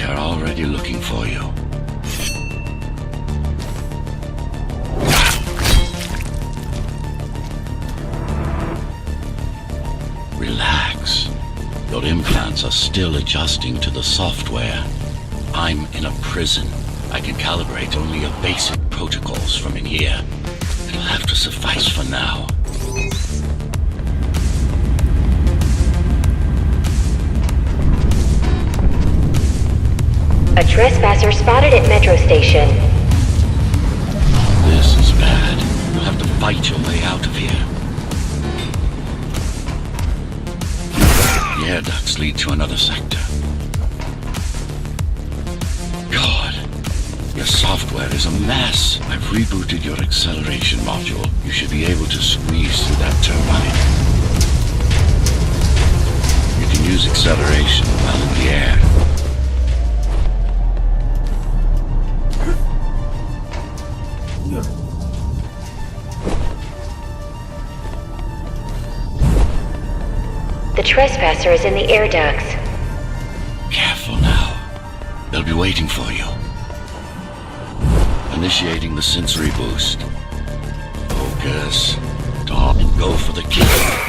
They are already looking for you. Relax. Your implants are still adjusting to the software. I'm in a prison. I can calibrate only your basic protocols from in here. It'll have to suffice for now. A trespasser spotted at Metro Station. This is bad. You'll have to fight your way out of here. The air ducts lead to another sector. God, your software is a mess. I've rebooted your acceleration module. You should be able to squeeze through that turbine. You can use acceleration while in the air. The trespasser is in the air ducts. Careful now. They'll be waiting for you. Initiating the sensory boost. Focus. Stop and go for the kill.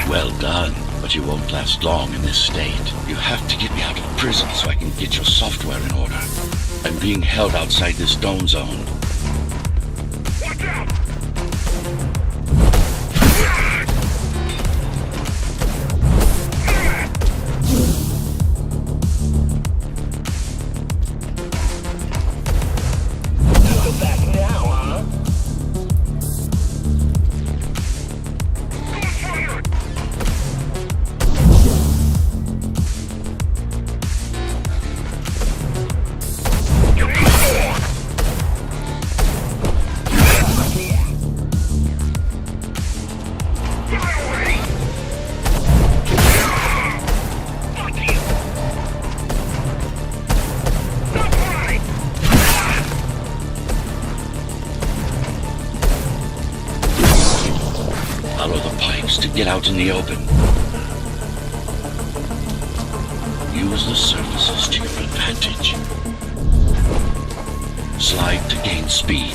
Well done. But you won't last long in this state. You have to get me out of prison so I can get your software in order. I'm being held outside this dome zone. Watch out! Follow the pipes to get out in the open. Use the surfaces to your advantage. Slide to gain speed.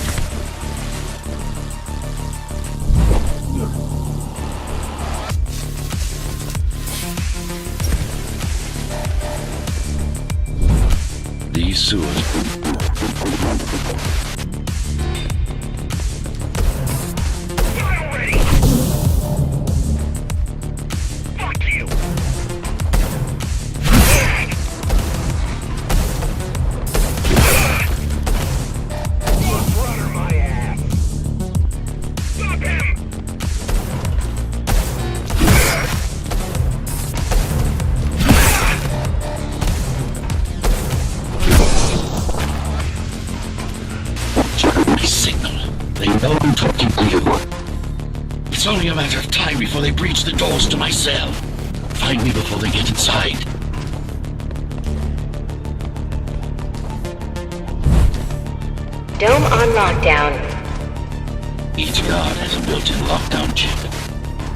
These sewers. I'm talking to you. It's only a matter of time before they breach the doors to my cell. Find me before they get inside. Dome on lockdown. Each guard has a built-in lockdown chip.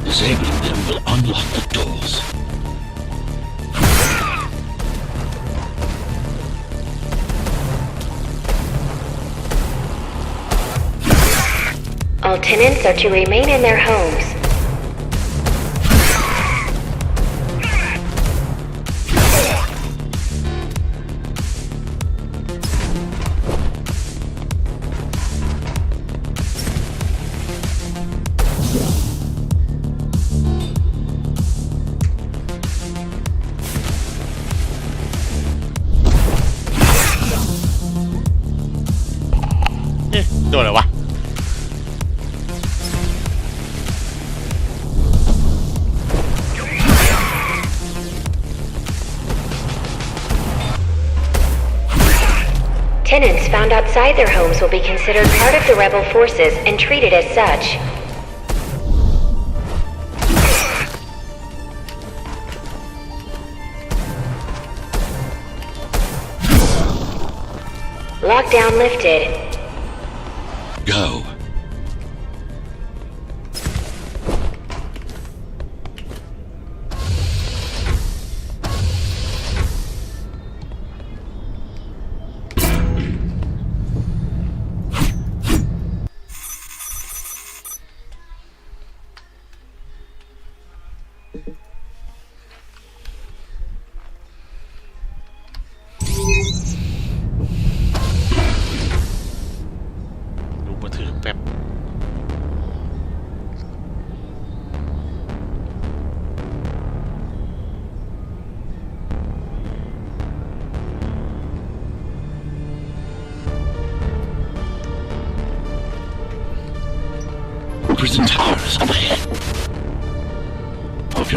Disabling them will unlock the doors. All tenants are to remain in their homes. Eh, โดนอะไรวะ Tenants found outside their homes will be considered part of the rebel forces and treated as such. Lockdown lifted. Go.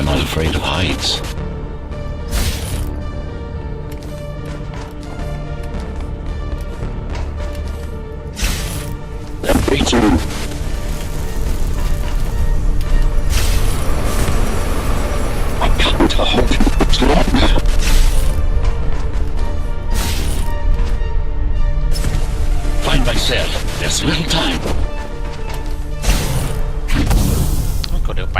I'm not afraid of heights. I can't hold it much longer. Find my cell. There's little time. กดเดินไป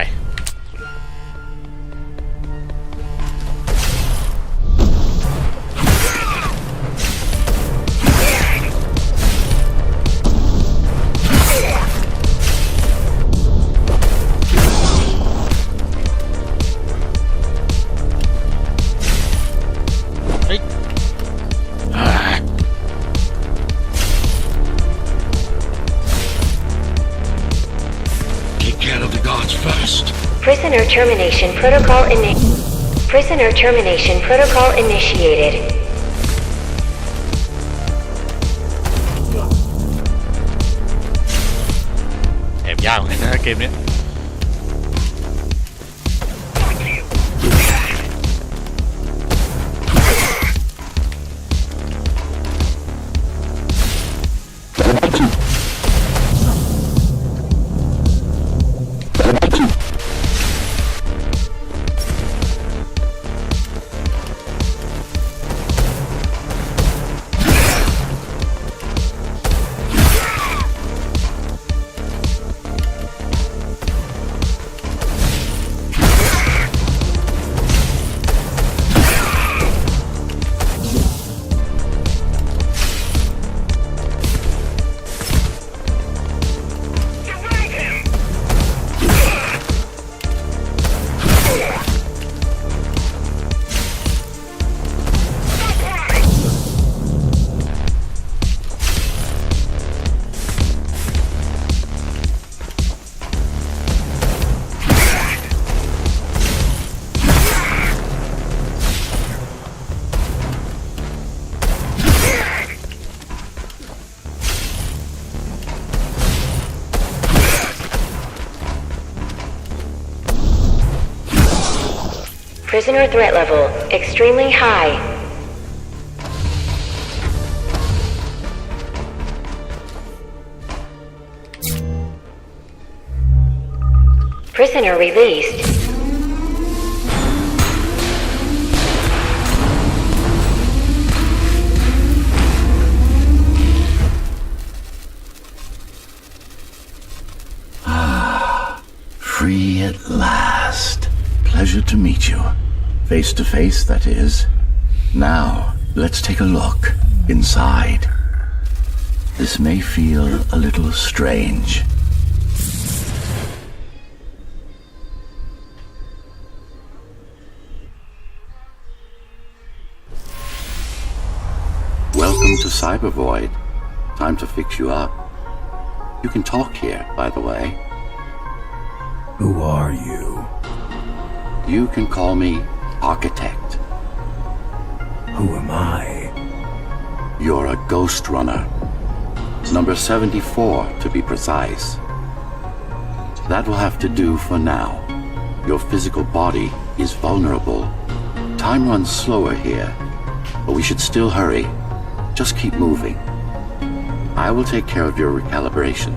เฮ้ย Take care of the guards first. Prisoner termination protocol initiated. แอบยากเหมือนกันนะเกมนี้ Prisoner threat level extremely high. Prisoner released. Free at last. Pleasure to meet you. Face to face, that is. Now, let's take a look inside. This may feel a little strange. Welcome to Cyber Void. Time to fix you up. You can talk here, by the way. Who are you? You can call me Architect. Who am I? You're a ghost runner. Number 74, to be precise. That will have to do for now. Your physical body is vulnerable. Time runs slower here, but we should still hurry. Just keep moving. I will take care of your recalibration.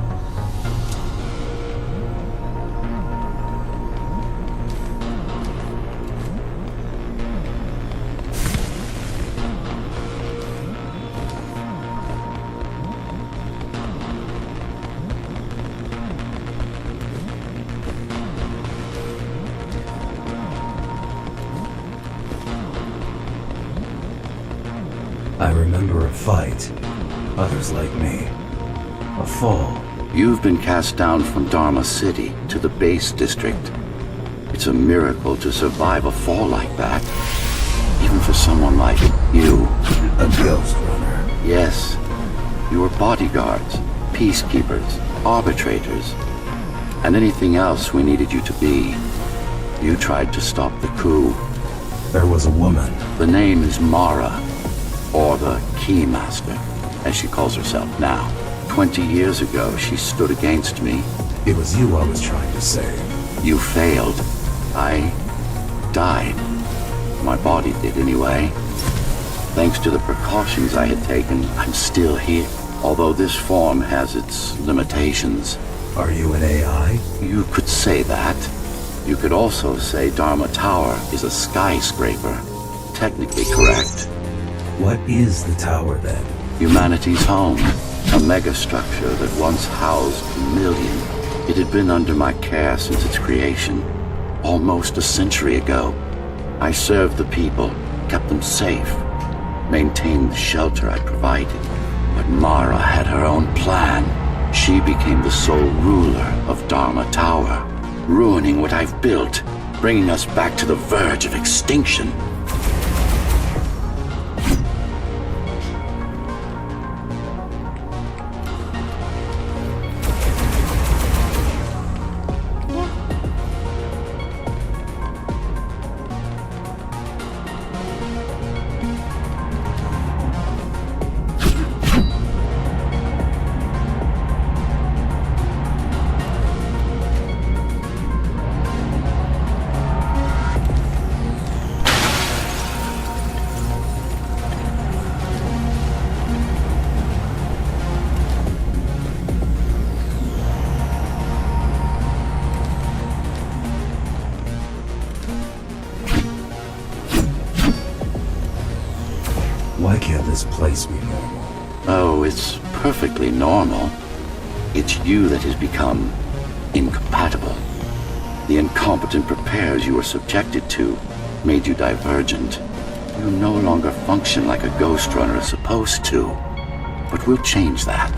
I remember a fight. Others like me. A fall. You've been cast down from Dharma City to the base district. It's a miracle to survive a fall like that. Even for someone like you. A ghost runner. Yes. You were bodyguards, peacekeepers, arbitrators, and anything else we needed you to be. You tried to stop the coup. There was a woman. The name is Mara, or the Keymaster, as she calls herself now. 20 years ago, she stood against me. It was you I was trying to save. You failed. I died. My body did anyway. Thanks to the precautions I had taken, I'm still here. Although this form has its limitations. Are you an AI? You could say that. You could also say Dharma Tower is a skyscraper. Technically correct. What is the tower then? Humanity's home. A megastructure that once housed a million. It had been under my care since its creation. Almost a century ago. I served the people, kept them safe, maintained the shelter I provided. But Mara had her own plan. She became the sole ruler of Dharma Tower, ruining what I've built, bringing us back to the verge of extinction. Why can't this place be normal? Oh, it's perfectly normal. It's you that has become incompatible. The incompetent repairs you were subjected to made you divergent. You no longer function like a ghost runner is supposed to. But we'll change that.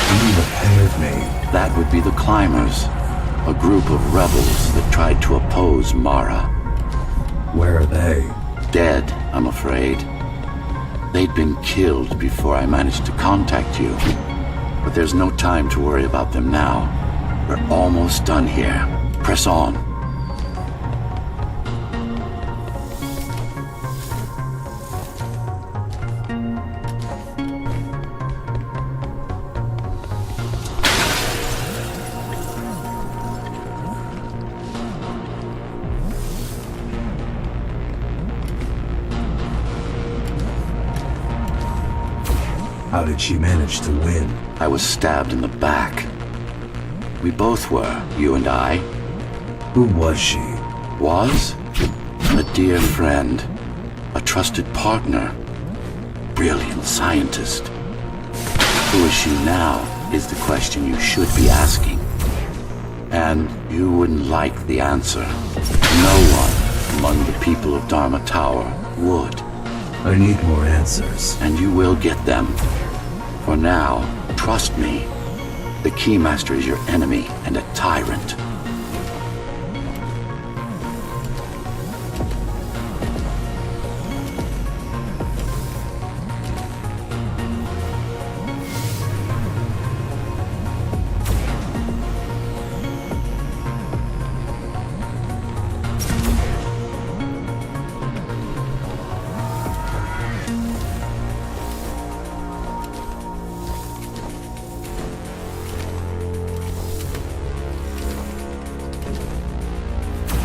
Who repaired me? That would be the Climbers, a group of rebels that tried to oppose Mara. Where are they? Dead, I'm afraid. They'd been killed before I managed to contact you. But there's no time to worry about them now. We're almost done here. Press on. How did she manage to win? I was stabbed in the back. We both were, you and I. Who was she? Was? A dear friend. A trusted partner. Brilliant scientist. Who is she now is the question you should be asking. And you wouldn't like the answer. No one among the people of Dharma Tower would. I need more answers. And you will get them. For now, trust me. The Keymaster is your enemy and a tyrant.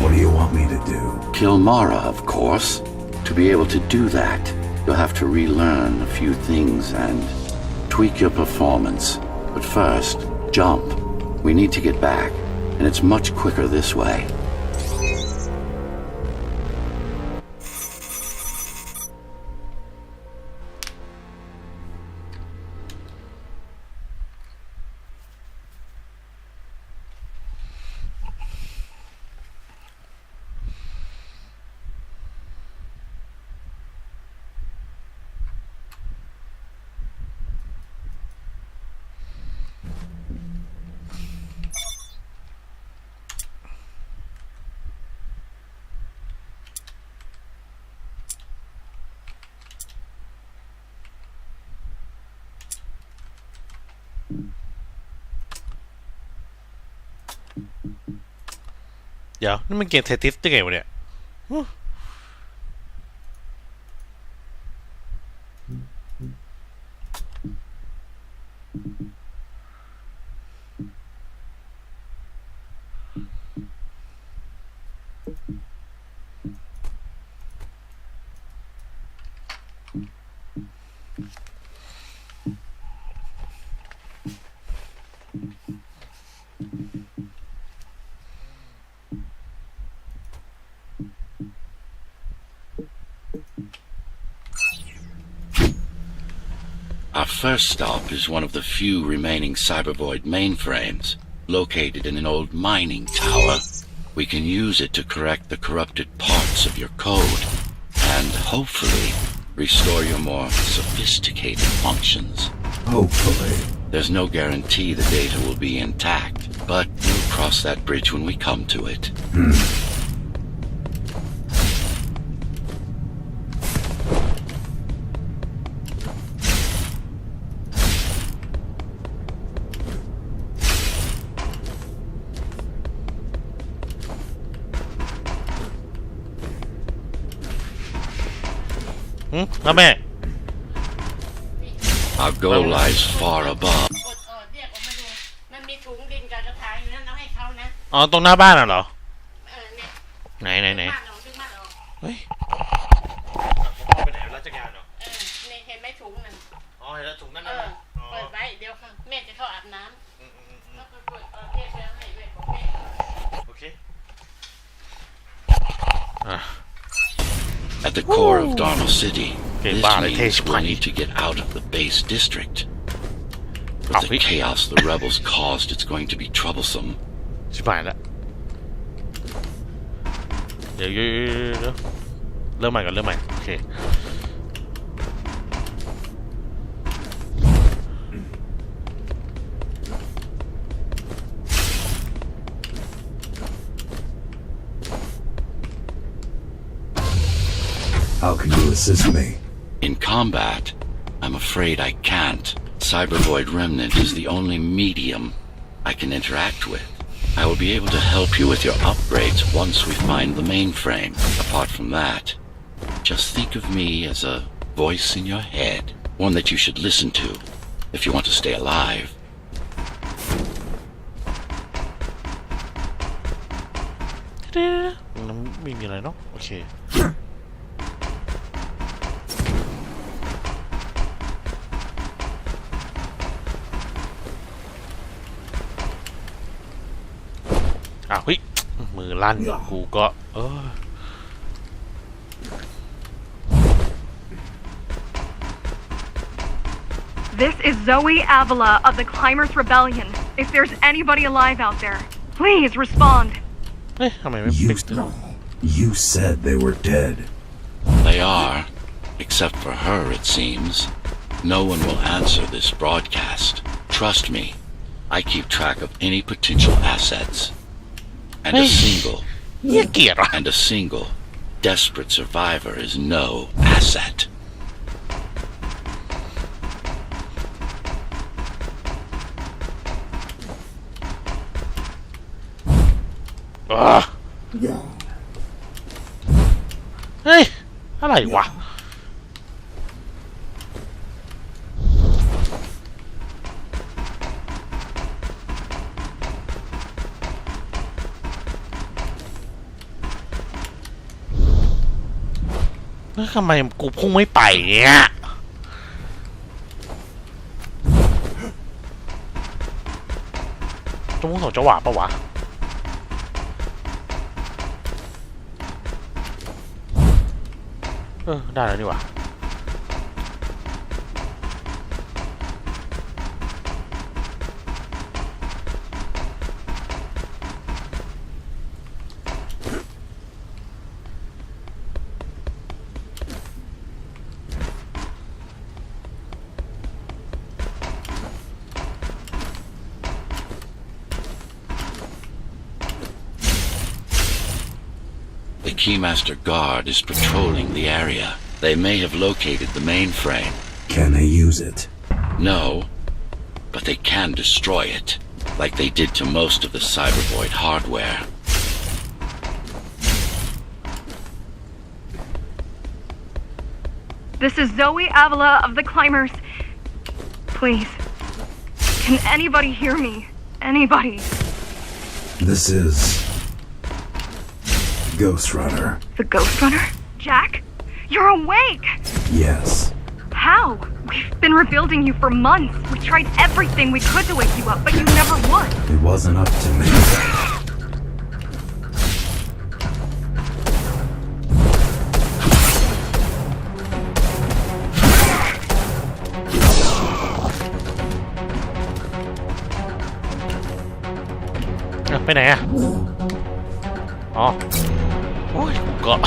What do you want me to do? Kill Mara, of course. To be able to do that, you'll have to relearn a few things and tweak your performance. But first, jump. We need to get back, and it's much quicker this way.เดี๋ยวนี่มันเกมเทติสได้ไงวะเนี่ย Our first stop is one of the few remaining Cybervoid mainframes, located in an old mining tower. We can use it to correct the corrupted parts of your code, and hopefully restore your more sophisticated functions. Hopefully. There's no guarantee the data will be intact, but we'll cross that bridge when we come to it. Hmm? แล้วแม่ Our goal lies far above. อดเรียกออกมาดูมันมีถุงดินกับกระถางอยู่นั่นเราให้เขานะ อ๋อตรงหน้าบ้านน่ะเหรอ เนี่ย ไหน บ้านเราดึงบ้านเรา เฮ้ยเอาไปไหนราชการเหรอ เนี่ยเห็นไหมถุงนั่น อ๋อเห็นแล้วถุงนั่น เอ น่ะ อเปิดไว้เดี๋ยวแม่จะเข้าอาบน้ำแล้วก็เปิดเรียกแล้วให้ด้วยของแม่ โอเค At the core of Dharma City, Okay, this bye, means taste we'll funny. need to get out of the base district. With the chaos the rebels caused, it's going to be troublesome. ชิบหายแล้วเดี๋ยวเริ่มใหม่กันเริ่มใหม่โอเค How can you assist me? In combat, I'm afraid I can't. Cybervoid Remnant is the only medium I can interact with. I will be able to help you with your upgrades once we find the mainframe. Apart from that, just think of me as a voice in your head, one that you should listen to if you want to stay alive. เดี๋ยวมันไม่มีอะไรเนาะโอเค อ้าวเฮ้ยมือลั่นกูก็This is Zoe Avila of the Climbers Rebellion. If there's anybody alive out there, please respond. เฮ้ยทำไมไม่ You, ปิด you said they were dead. They are, except for her, it seems. No one will answer this broadcast. Trust me, I keep track of any potential assets. And a single, เนี่ยเกลียดว่ะ and a single, desperate survivor is no asset. เฮ้ยอะไรวะแล้วทำไมกูพุ่งไม่ไปเนี่ยต้องพุ่งสองจังหวะปะวะได้แล้วนี่หว่าThe Keymaster Guard is patrolling the area. They may have located the mainframe. Can they use it? No, but they can destroy it, like they did to most of the Cybervoid hardware. This is Zoe Avila of the Climbers. Please, can anybody hear me? Anybody? This is Ghost Runner. The Ghost Runner? Jack? You're awake! Yes. How? We've been rebuilding you for months. We tried everything we could to wake you up, but you never would. It wasn't up to me. À, ไปไหนอ่ะอ๋อโอ้ยกูเกาะ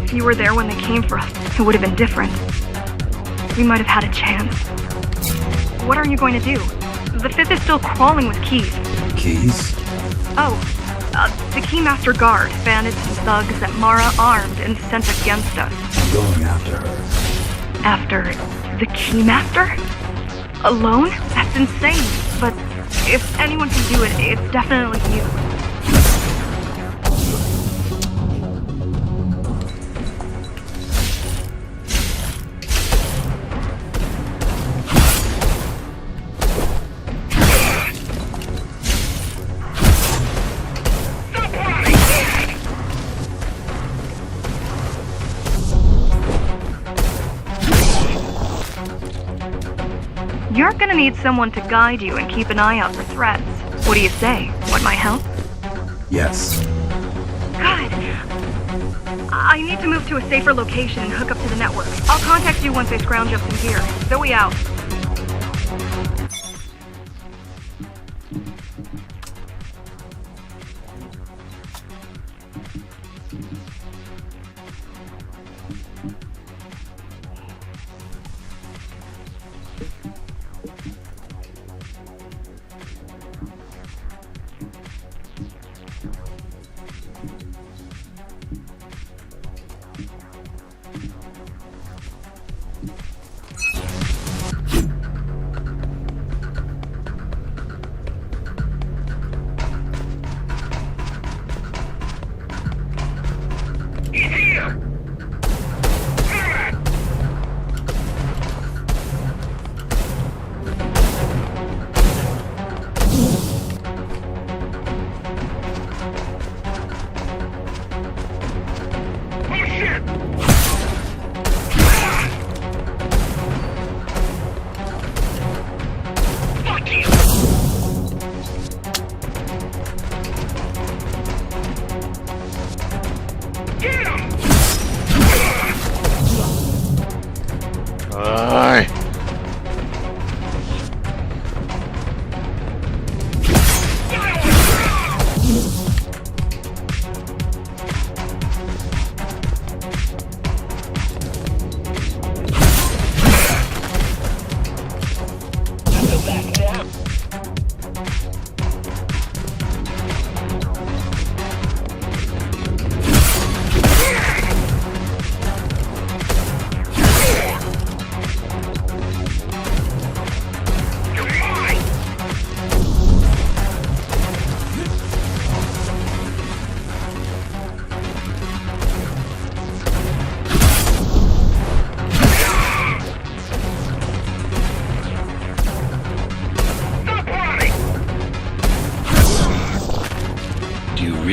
If you were there when they came for us, it would have been different. We might have had a chance. What are you going to do? The Fifth is still crawling with keys. Keys? Oh, the Keymaster Guard, bandits and thugs that Mara armed and sent against us. I'm going after her. After the Keymaster? Alone? That's insane. But if anyone can do it, it's definitely you. You're gonna need someone to guide you and keep an eye out for threats. What do you say? Want my help? Yes. Good. I need to move to a safer location and hook up to the network. I'll contact you once I scrounge up some gear. Zoe out.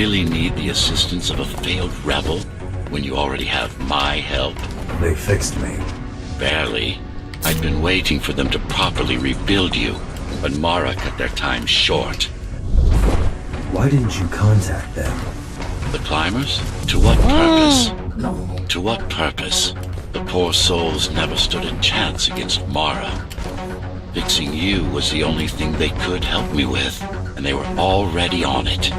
Really need the assistance of a failed rebel when you already have my help? They fixed me. Barely. I'd been waiting for them to properly rebuild you, but Mara cut their time short. Why didn't you contact them? The climbers? To what purpose? To what purpose? The poor souls never stood a chance against Mara. Fixing you was the only thing they could help me with, and they were already on it.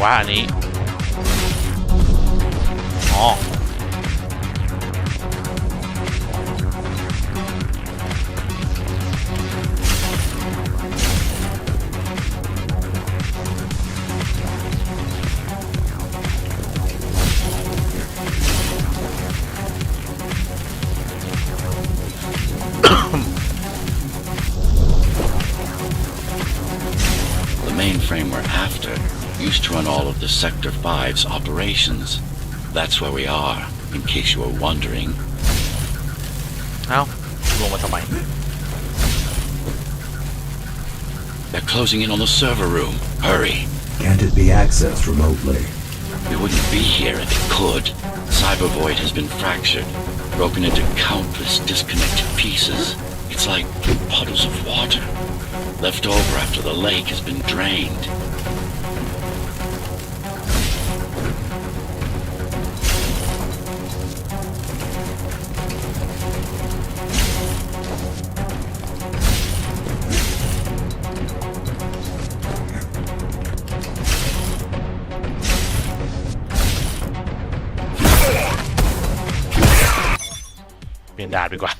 Quá anh ý. Ồ. mainframe we're after used to run all of the Sector 5's operations. That's where we are, in case you were wondering. เอ้าลงมาทำไม They're closing in on the server room. Hurry. Can't it be accessed remotely? We wouldn't be here if it could. Cyber Void has been fractured, broken into countless disconnected pieces. It's like puddles of water, left over after the lake has been drained.เปลี่ยนดาบดีกว่า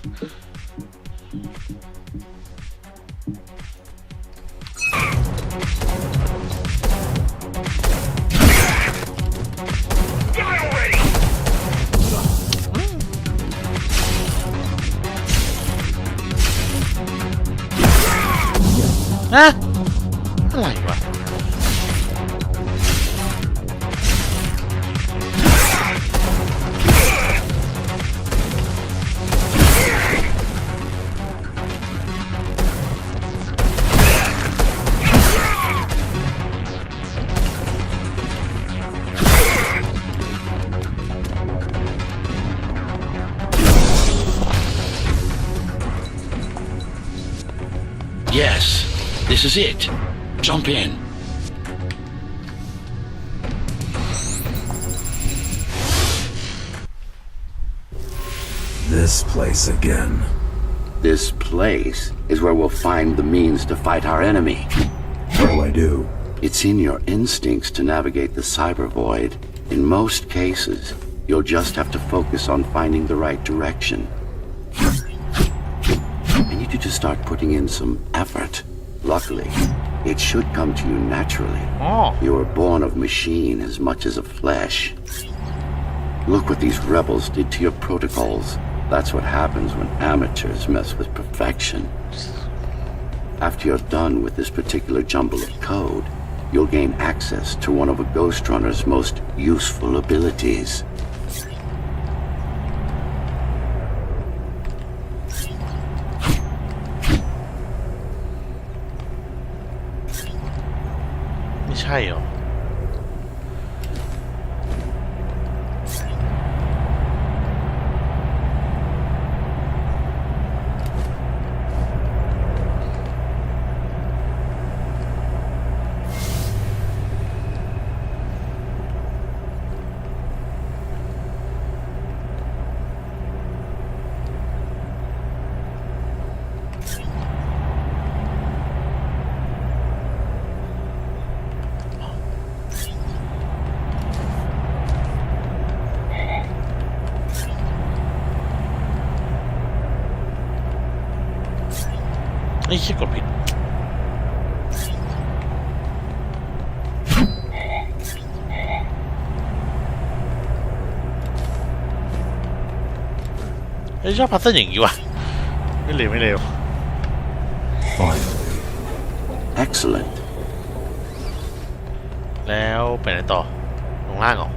ฮะ อะไรวะ Yes, this is it. Jump in. This place again. This place is where we'll find the means to fight our enemy. What do I do? It's in your instincts to navigate the cyber void. In most cases, you'll just have to focus on finding the right direction. I need you to start putting in some effort. Luckily, it should come to you naturally. อ๋อ You were born of machine as much as of flesh. Look what these rebels did to your protocols. That's what happens when amateurs mess with perfection. After you're done with this particular jumble of code, you'll gain access to one of a Ghost Runner's most useful abilities.ไม่ใช่เหรอ ไอ้เชี่ยกดผิด ไอ้ชอบพัซเซิลอย่างนี้วะไม่เร็วไม่เร็ว Finally. Excellent. แล้วไปไหนต่อ ลงล่างเหรอ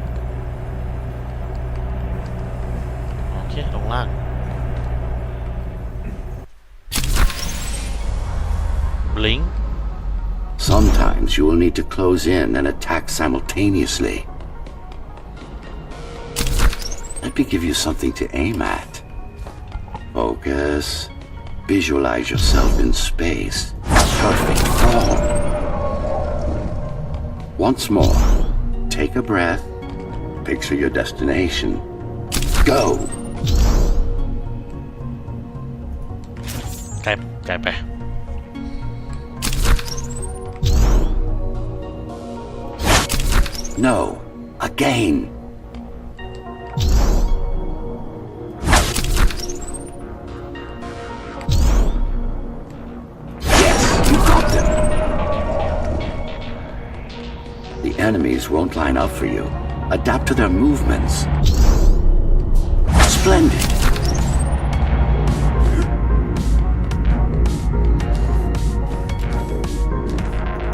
โอเค ลงล่าง Blink Sometimes you will need to close in and attack simultaneously. Let me give you something to aim at. Focus. Visualize yourself in space. Perfect form. Once more, take a breath. Picture your destination. Go. ไกลไกลไป No. Again. Yes, you got them. The enemies won't line up for you. Adapt to their movements. Splendid.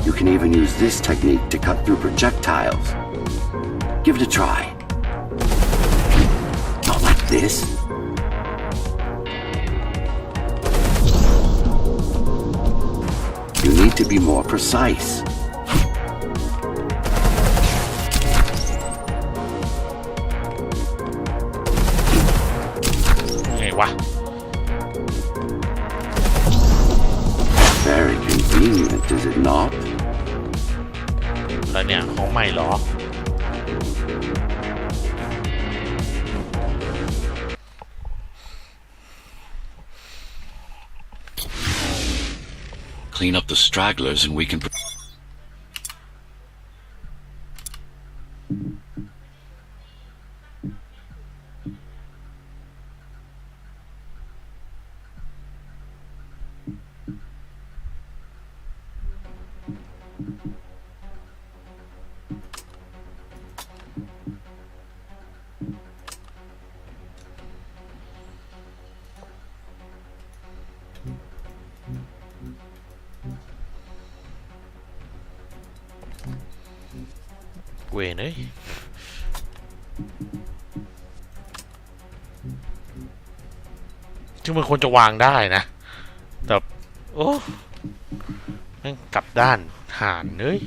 You can even use use this technique to cut through projectiles. Give it a try. Not like this. You need to be more precise. Very convenient, is it not? แล้วเนี่ยของใหม่เหรอ Clean up the stragglers and we can...เวยเนยที่มันควรจะวางได้นะแต่โอ้แม่งกลับด้านห่านเนย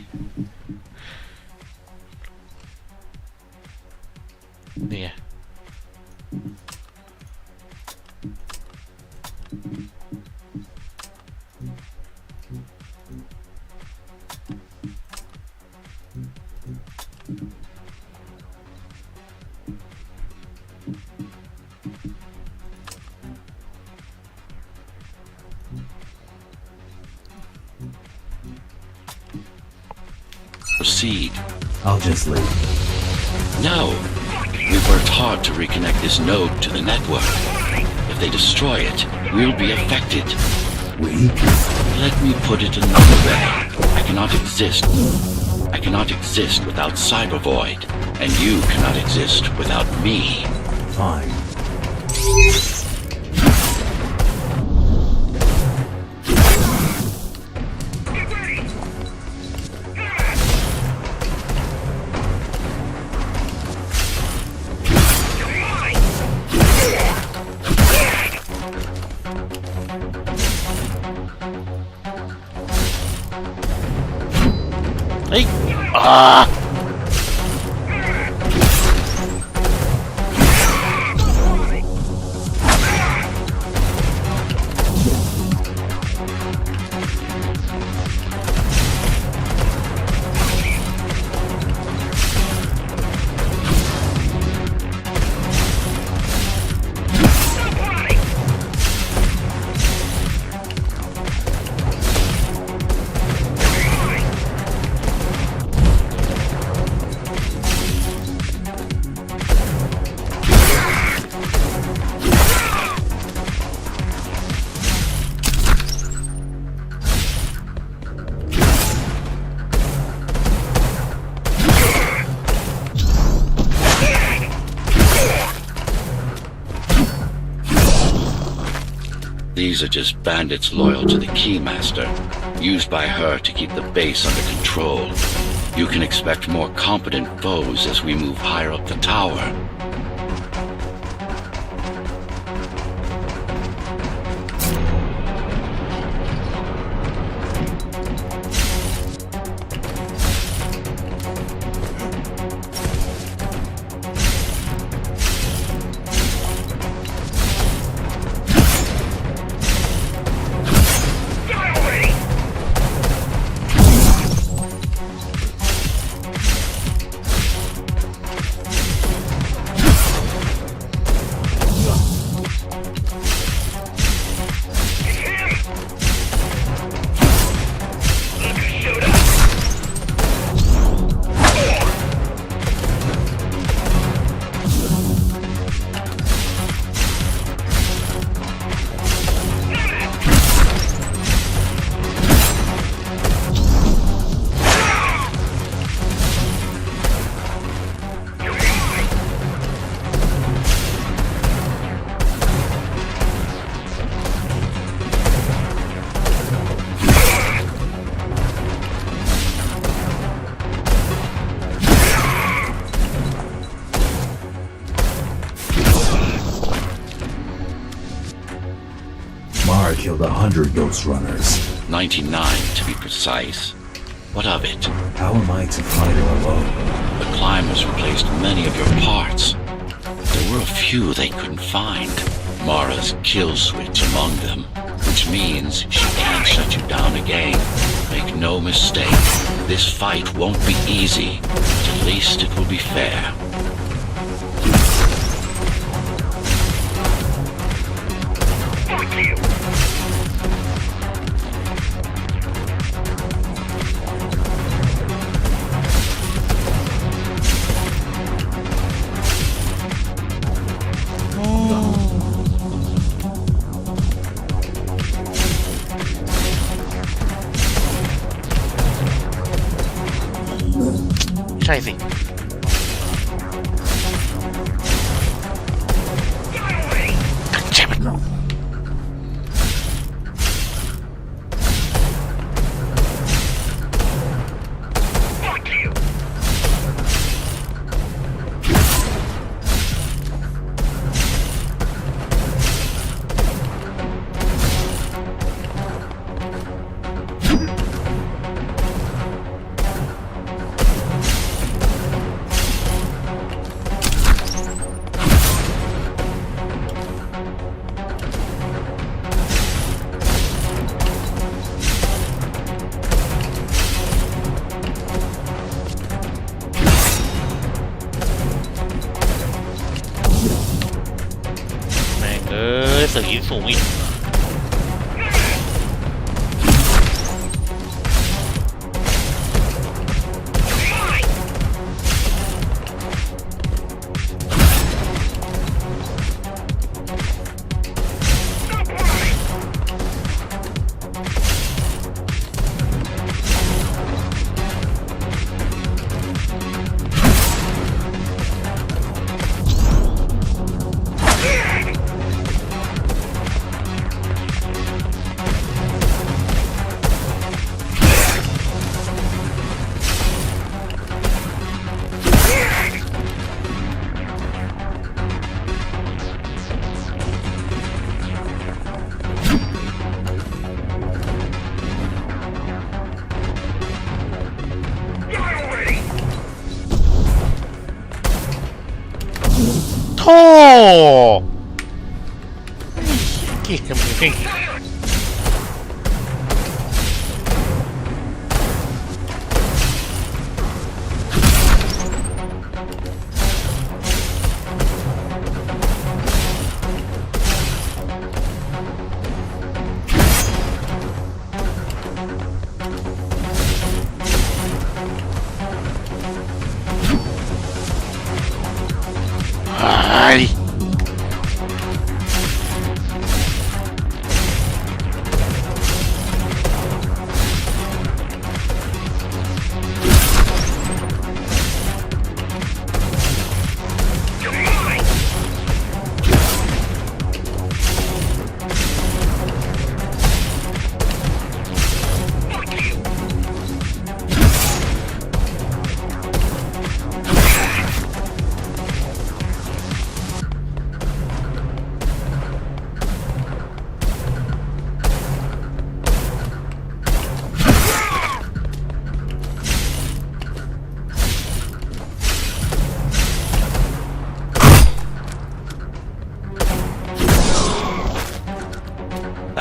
นี่ไงProceed. I'll just leave. No. We've worked hard to reconnect this node to the network. If they destroy it, we'll be affected. We? Let me put it another way. I cannot exist without Cybervoid, and you cannot exist without me. Fine. Hey! These are just bandits loyal to the Keymaster, used by her to keep the base under control. You can expect more competent foes as we move higher up the tower. Mara killed 100 Ghost Runners. 99 to be precise. What of it? How am I to find her alone? The climbers replaced many of your parts. There were a few they couldn't find. Mara's kill switch among them, which means she can't shut you down again. Make no mistake, this fight won't be easy, but at least it will be fair.ใช่สิ ใช่มัน แม่งเสือยิงสูงอีก โธ่เกลียดมึง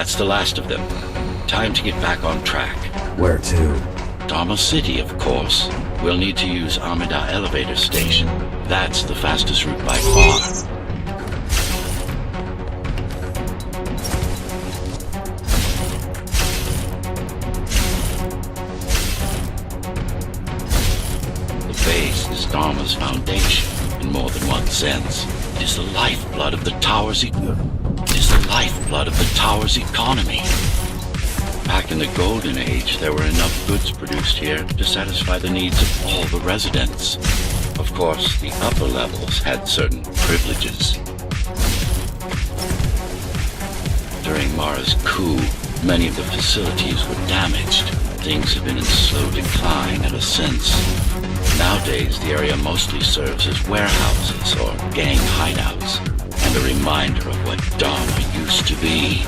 That's the last of them. Time to get back on track. Where to? Dharma City, of course. We'll need to use Amida Elevator Station. That's the fastest route by far. The base is Dharma's foundation in more than one sense. It is the lifeblood of the tower's economy. Back in the Golden Age, there were enough goods produced here to satisfy the needs of all the residents. Of course, the upper levels had certain privileges. During Mara's coup, many of the facilities were damaged. Things have been in slow decline ever since. Nowadays, the area mostly serves as warehouses or gang hideouts, and a reminder of what Dharma used to be.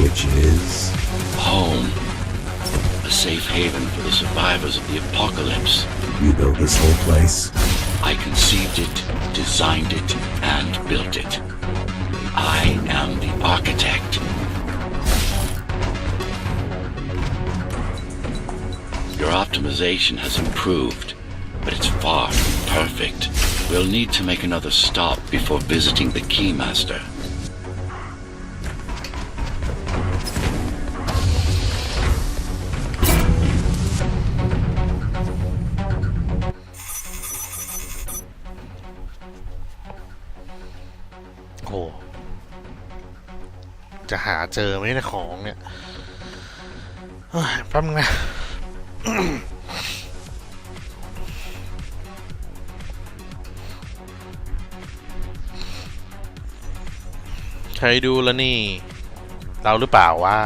Which is... Home. A safe haven for the survivors of the apocalypse. You built this whole place? I conceived it, designed it, and built it. I am the architect. Your optimization has improved, but it's far from perfect. We'll need to make another stop before visiting the Keymaster.โอ้จะหาเจอไหมเนี่ยของเนี่ยเฮ้ยแป๊บนึงนะ ใครดูแล้วนี่ เราหรือเปล่าวะ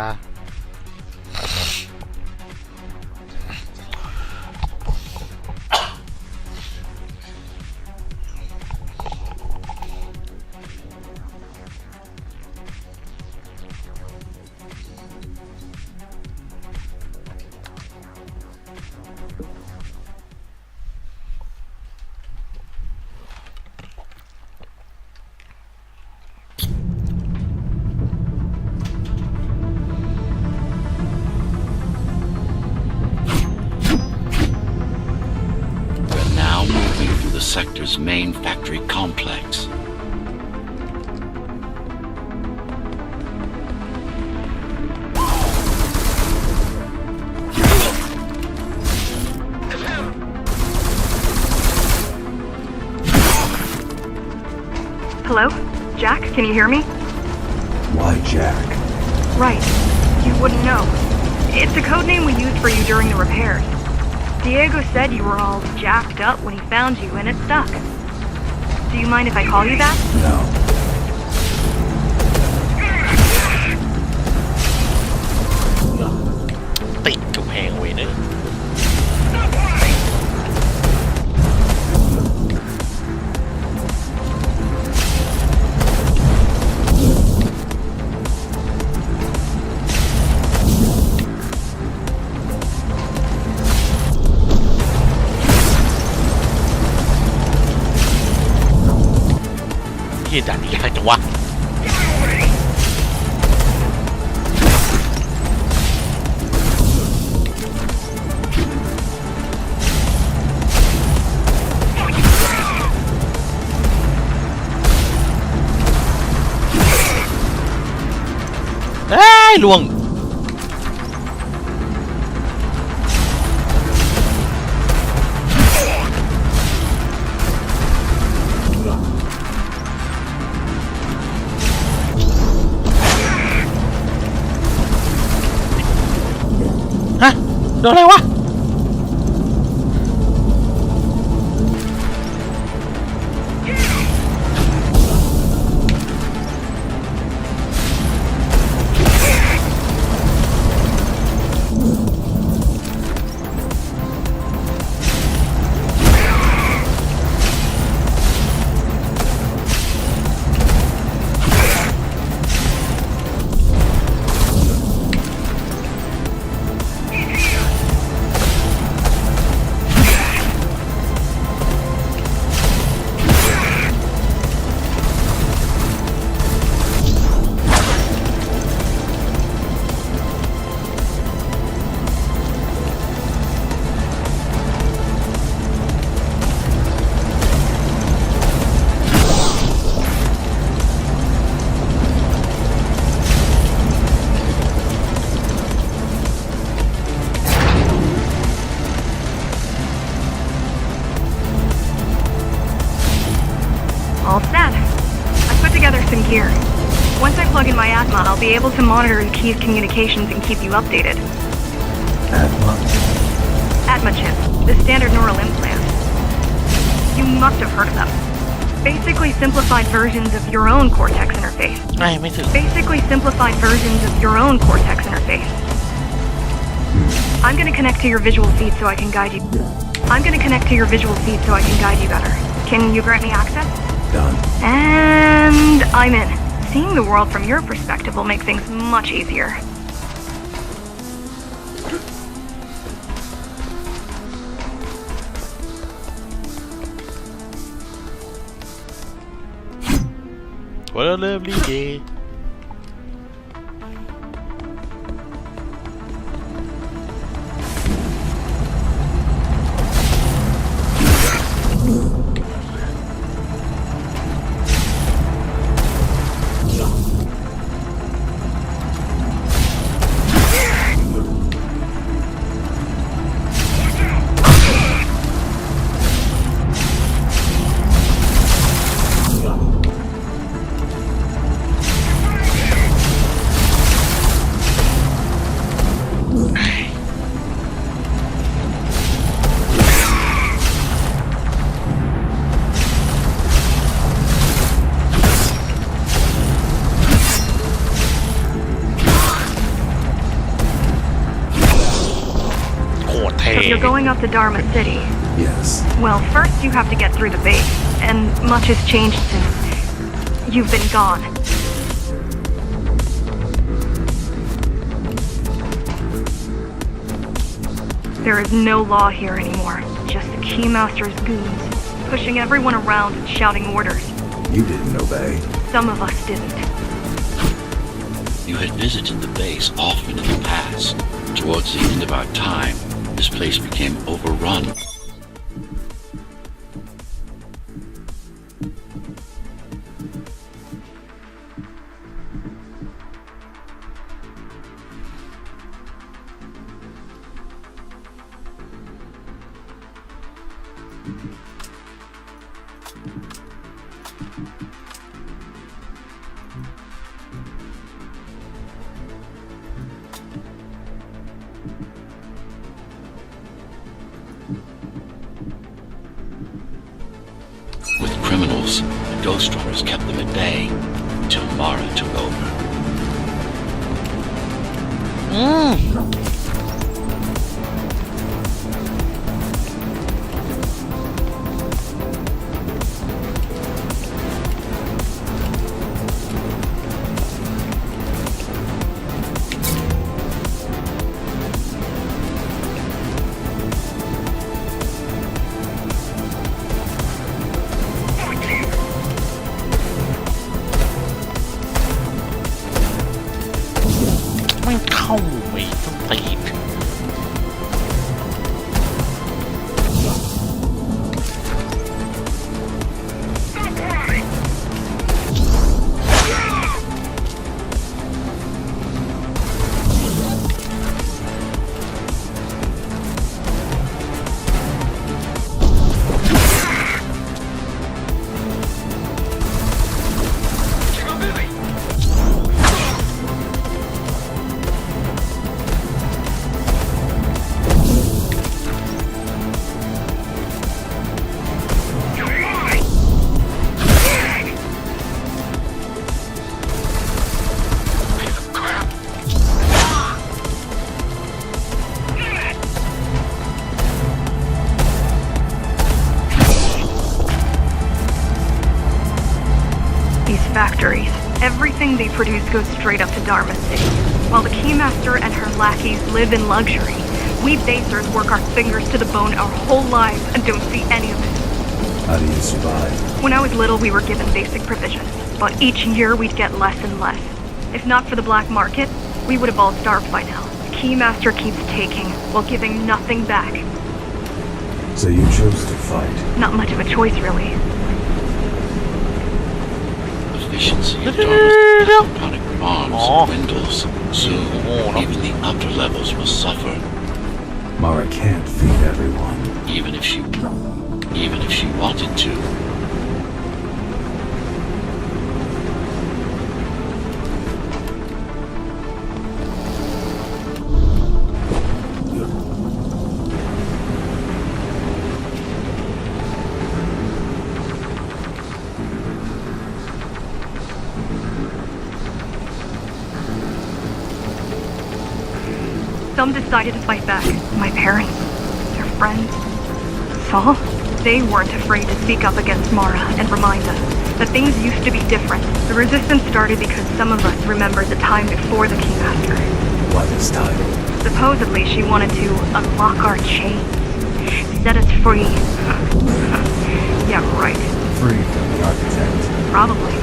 We're now moving through the sector's main factory complex. Hello? Jack, can you hear me? Why Jack? Right. You wouldn't know. It's a code name we used for you during the repairs. Diego said you were all jacked up when he found you, and it stuck. Do you mind if I call you that? No. ติดกำแพงไว้เนอะ เฮียด่านนี้ยากจังวะ เอ้ยล่วง ฮะ โดนอะไรวะ All set. I put together some gear. Once I plug in my Atma, I'll be able to monitor the key's communications and keep you updated. Atma? Atma chips, the standard neural implant. You must have heard of them. Basically simplified versions of your own Cortex interface. ไม่ถึง Basically simplified versions of your own Cortex interface. I'm gonna connect to your visual feed so I can guide you. Can you grant me access? Done. And I'm in. Seeing the world from your perspective will make things much easier. What a lovely day. So you're going up to Dharma City. Yes. Well, first you have to get through the base, and much has changed since you've been gone. There is no law here anymore, just the Keymaster's goons, pushing everyone around and shouting orders. You didn't obey. Some of us didn't. You had visited the base often in the past. Towards the end of our time, this place became overrun. With criminals, the Ghost Runners kept them at bay until Mara took over. Factories. Everything they produce goes straight up to Dharma City. While the Keymaster and her lackeys live in luxury, we basers work our fingers to the bone our whole lives and don't see any of it. How do you survive? When I was little, we were given basic provisions, but each year we'd get less and less. If not for the black market, we would have all starved by now. The Keymaster keeps taking, while giving nothing back. So you chose to fight. Not much of a choice, really. Efficiency of Dharma's electronic arms dwindles. Soon, even the upper levels will suffer. Mara can't feed everyone. Even if she wanted to. Some decided to fight back. My parents, their friends, Saul. They weren't afraid to speak up against Mara and remind us. But things used to be different. The resistance started because some of us remembered the time before the Keymaster. Why this title? Supposedly, she wanted to unlock our chains. Set us free. Yeah, right. Free from the architect. Probably.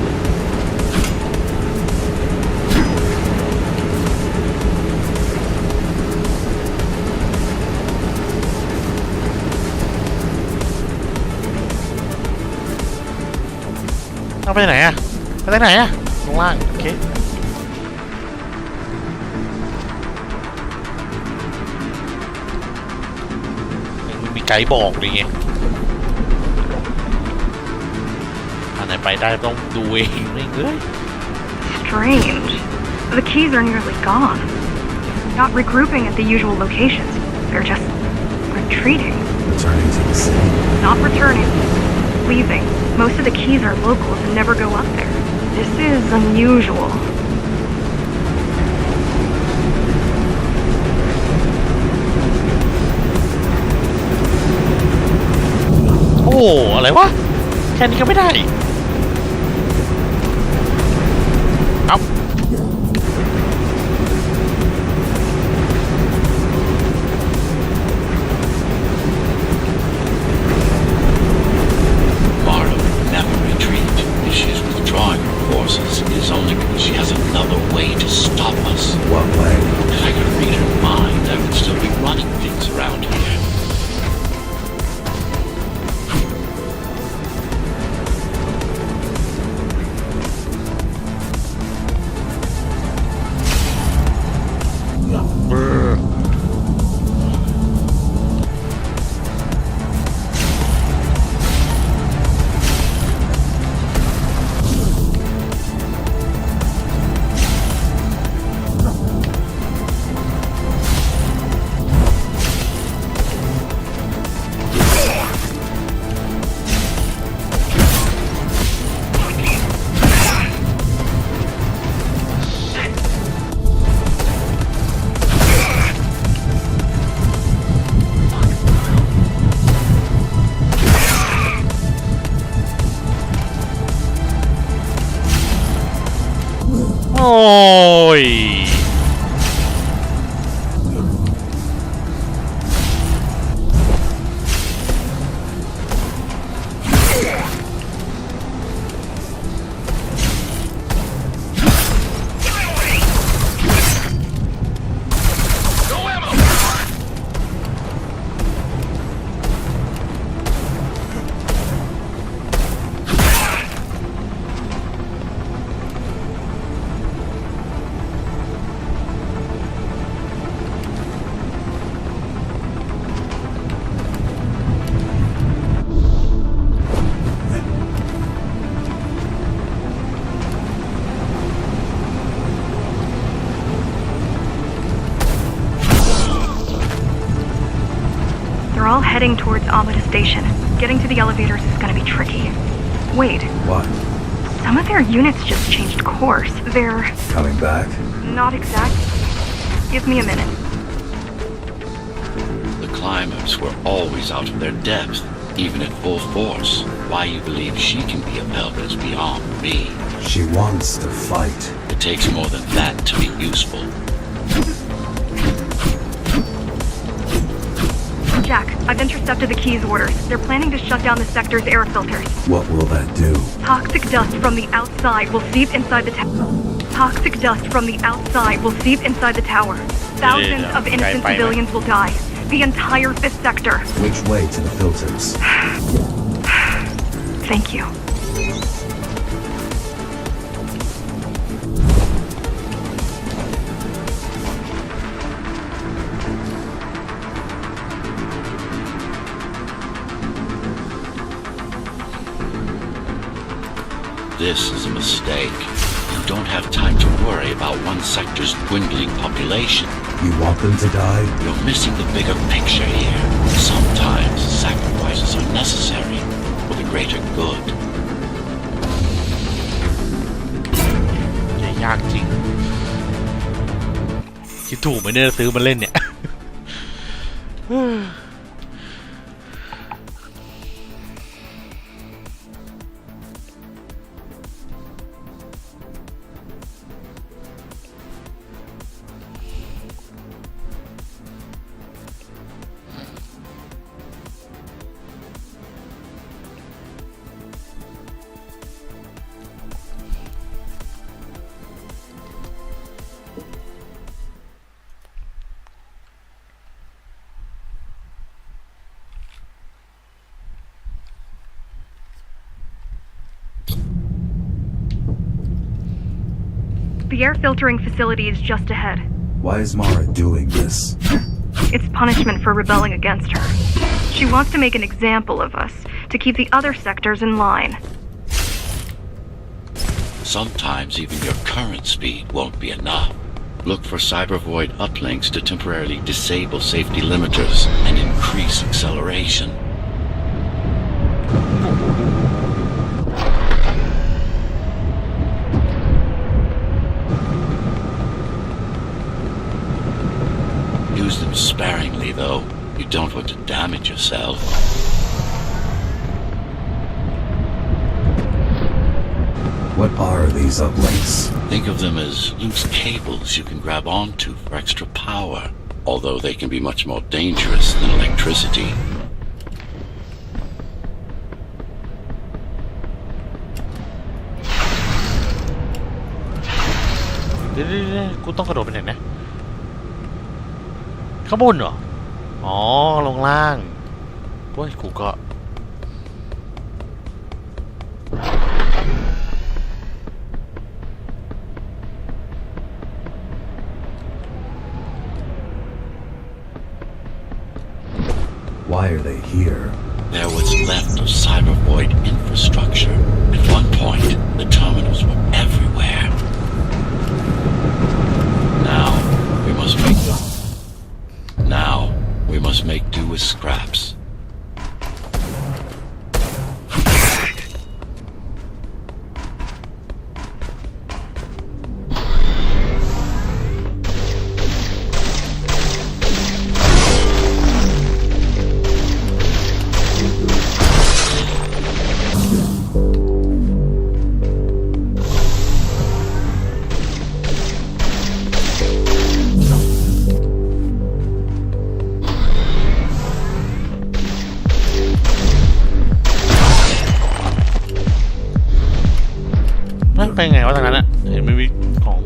เอาไปไหนอะไปทางไหนอะลงล่างโอเคมันมีไกด์บอกเลยไงอันไหนไปได้ต้องดูเองไม่เอ้ย Strange. The keys are nearly gone. Not regrouping at the usual locations. They're just retreating. Returning to the city. Not returning. Leaving. Most of the keys are locals and never go up there. This is unusual. โอ้อะไรวะแค่นี้ก็ไม่ได้เอ้า Mara would never retreat. If she's withdrawing her forces, it is only because she has another way to stop us. What way? If I could read her mind, I would still be running things around here.โอ้ยThey're all heading towards Amida Station. Getting to the elevators is gonna be tricky. Wait, What? some of their units just changed course. They're Coming back? not exactly. Give me a minute. The climbers were always out of their depth, even at full force. Why you believe she can be of help is beyond me. She wants to fight. It takes more than that to be useful. Jack, I've intercepted the Keys orders. They're planning to shut down the sector's air filters. What will that do? Toxic dust from the outside will seep inside the tower. Toxic dust from the outside will seep inside the tower. Thousands of innocent civilians will die. The entire 5th sector. Which way to the filters? Thank you. This is a mistake. You don't have time to worry about one sector's dwindling population. You want them to die? You're missing the bigger picture here. Sometimes sacrifices are necessary for the greater good. จะยากจริงคิดถูกไหมเนี่ยซื้อมาเล่นเนี่ย The air filtering facility is just ahead. Why is Mara doing this? It's punishment for rebelling against her. She wants to make an example of us, to keep the other sectors in line. Sometimes even your current speed won't be enough. Look for cybervoid uplinks to temporarily disable safety limiters and increase acceleration. Use them sparingly, though. You don't want to damage yourself. What are these uplinks? Think of them as loose cables you can grab onto for extra power, although they can be much more dangerous than electricity.เดี๋ยวกูต้องกระโดดไปไหนนะข้างบนเหรออ๋อลงล่างโอ้ยกูก็ Why are they here? They're what's left of cybervoid infrastructure. At one point, the terminals were everywhere. Now, we must make do with scraps.ไปไงวะทางนั้นอะเห็นไม่มีของ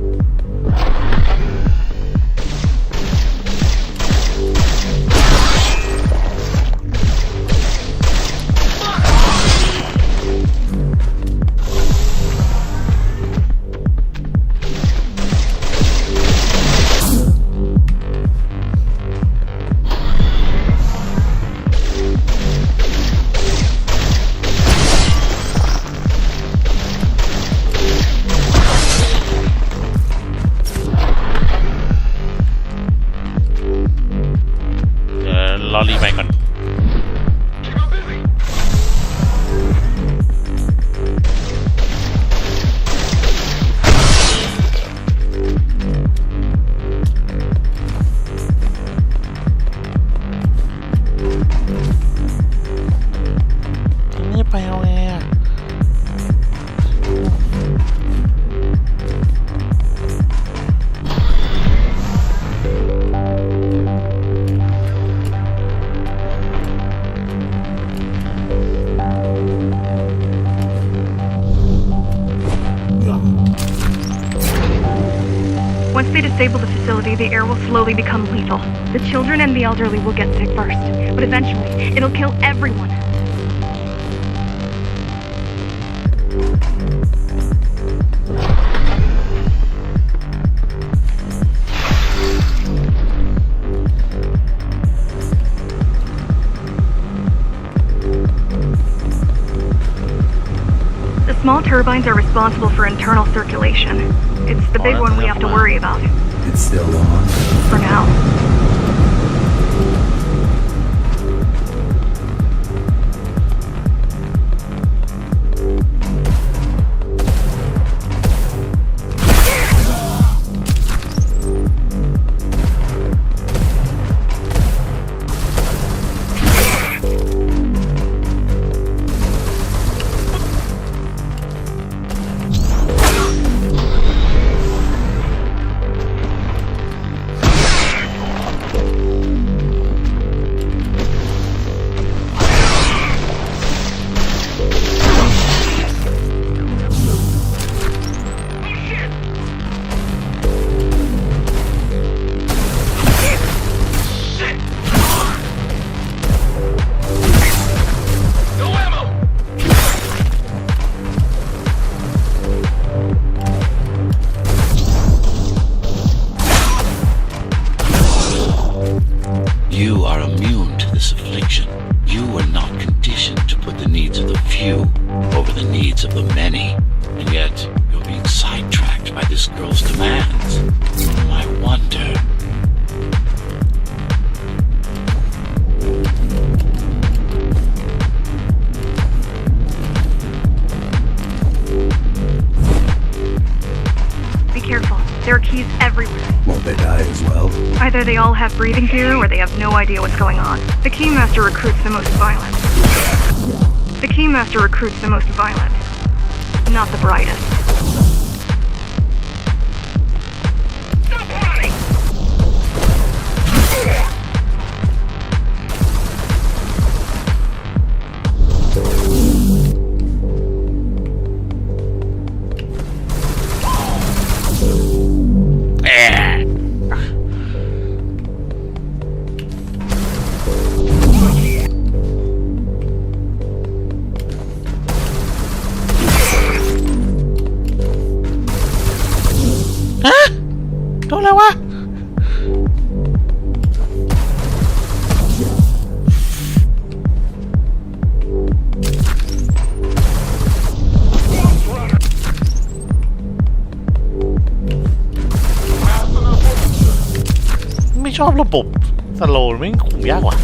รอรีไปก่อนนี่ไปเอาไงอะ Once they disable the facility, the air will slowly become lethal. The children and the elderly will get sick first, but eventually, it'll kill everyone. The small turbines are responsible for internal circulation. It's the big one we have to worry about. It's still on. For now. You are immune to this affliction. You are not conditioned to put the needs of the few over the needs of the many. And yet, you're being sidetracked by this girl's demands. I wonder... Be careful. There are keys everywhere. Won't they die as well? Either they all have breathing gear or they have no idea what's going on. The Keymaster recruits the most violent. The Keymaster recruits the most violent. Not the brightest.โดนแล้ววะไม่ชอบระบบสโลว์ไม่คุมยากว่ะ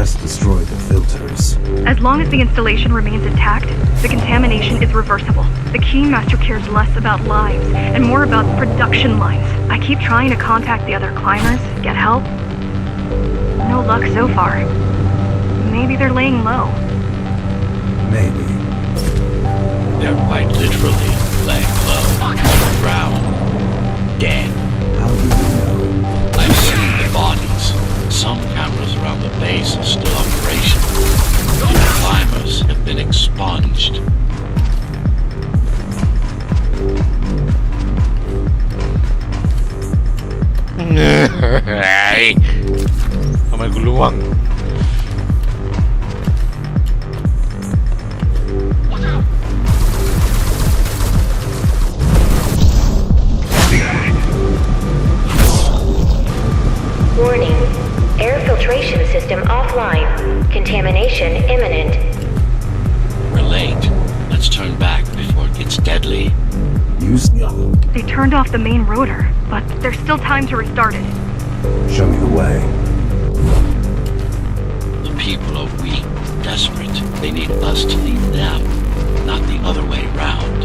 Just destroy the filters. As long as the installation remains intact, the contamination is reversible. The Keymaster cares less about lives and more about production lines. I keep trying to contact the other climbers, get help. No luck so far. Maybe they're laying low. Maybe. They're quite literally laying low on the ground. Dead. How do you know? I've seen the bodies. Some cameras around the base are still operational. The climbers have been expunged. ทำไมกูล่วง Warning. Air filtration system offline. Contamination imminent. We're late. Let's turn back before it gets deadly. They turned off the main rotor, but there's still time to restart it. Show me the way. The people are weak, desperate. They need us to lead them, not the other way round.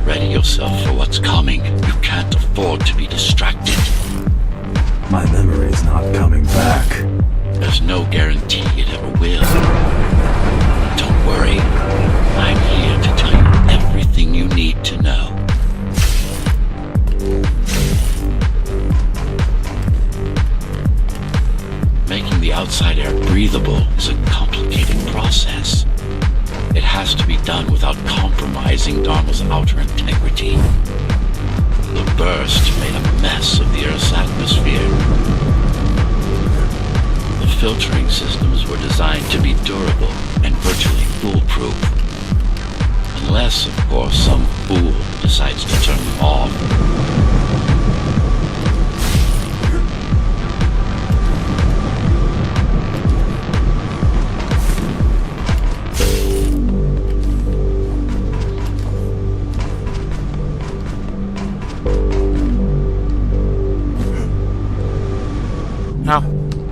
Ready yourself for what's coming. You can't afford to be distracted. My memory is not coming back. There's no guarantee it ever will. Don't worry. I'm here to tell you everything you need to know. Making the outside air breathable is a complicated process. It has to be done without compromising Dharma's outer integrity. The burst made a mess of the Earth's atmosphere. The filtering systems were designed to be durable and virtually foolproof. Unless, of course, some fool decides to turn them off.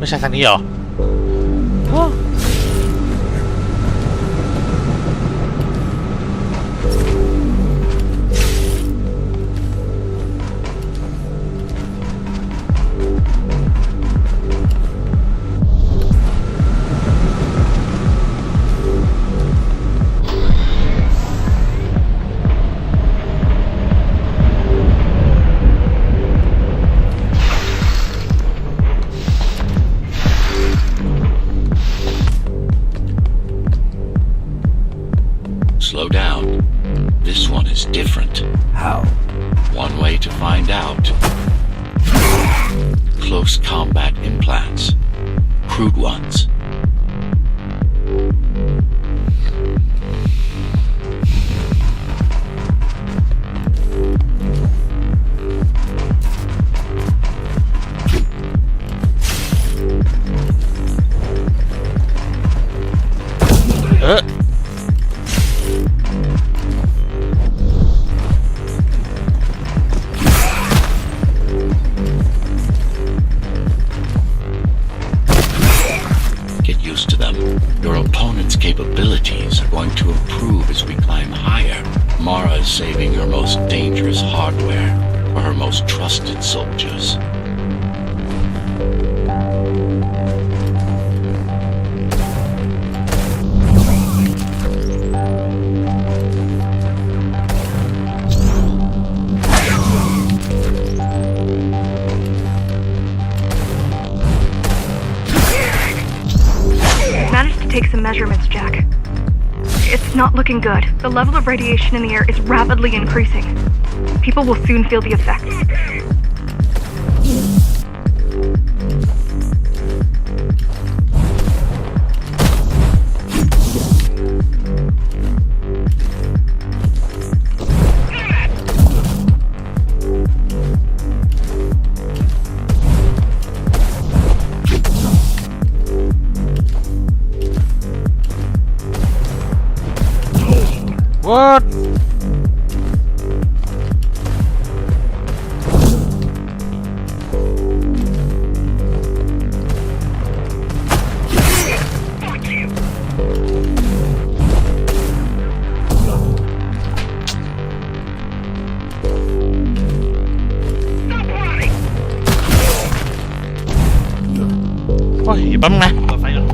ไม่ใช่ทางนี้เหรอ Slow down. This one is different. How? One way to find out. Close combat implants. Crude ones. Get used to them. Your opponent's capabilities are going to improve as we climb higher. Mara is saving her most dangerous hardware for her most trusted soldiers. Managed to take some measurements, Jack. It's not looking good. The level of radiation in the air is rapidly increasing. People will soon feel the effects. What? Ôi, bấm nè. Phải rồi.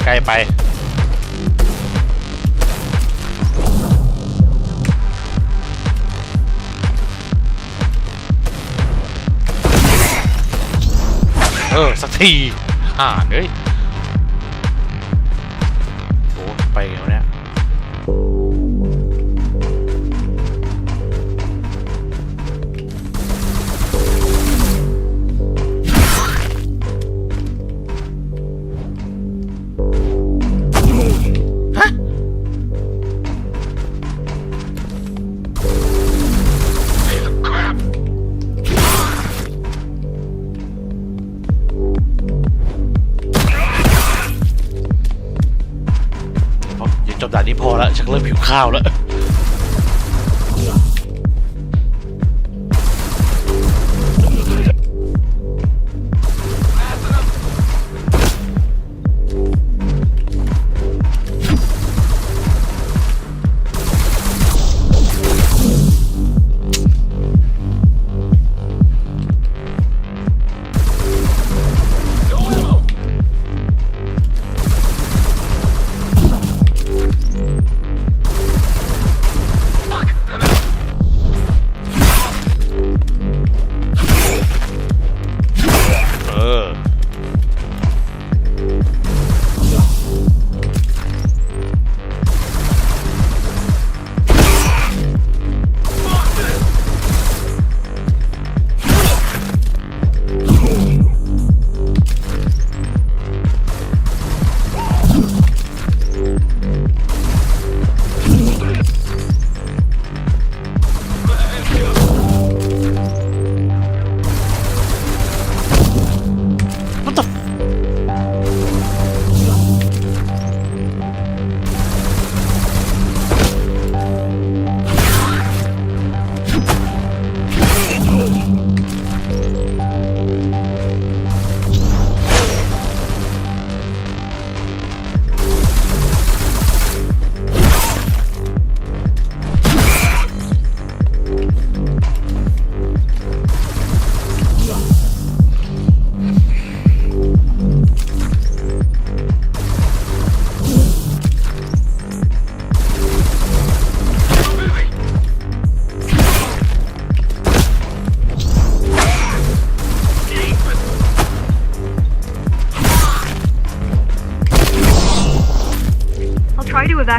ใกล้ไปสักทีเฮ้ยโอ้ไปไงวะเนี่ย จบด่านนี้พอแล้วฉันเริ่มหิวข้าวแล้ว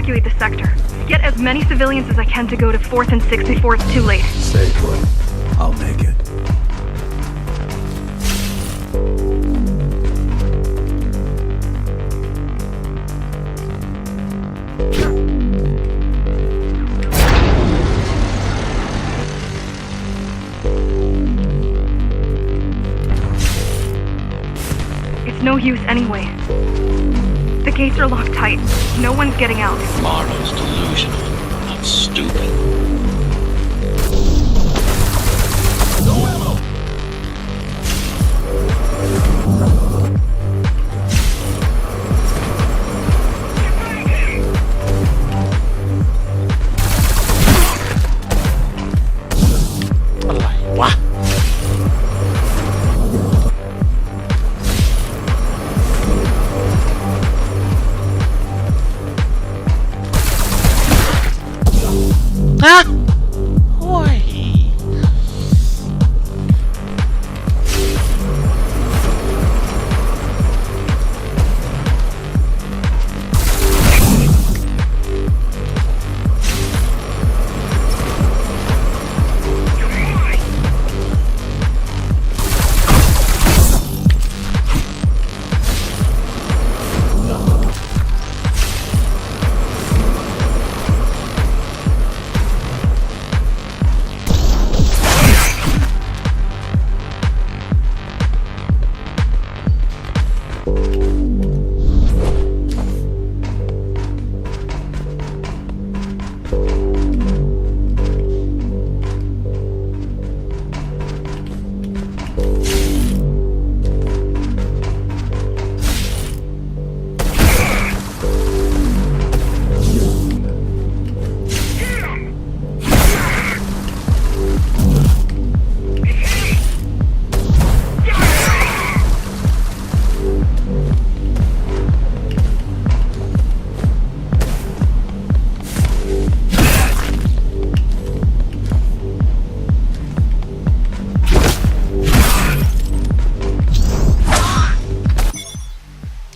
evacuate the sector. Get as many civilians as I can to go to 4th and 6th before it's too late. Stay put. I'll make it. It's no use anyway. The gates are locked tight. No one's getting out. Marlowe's delusional, not stupid.อะไรวะ ฮะ โอ้ย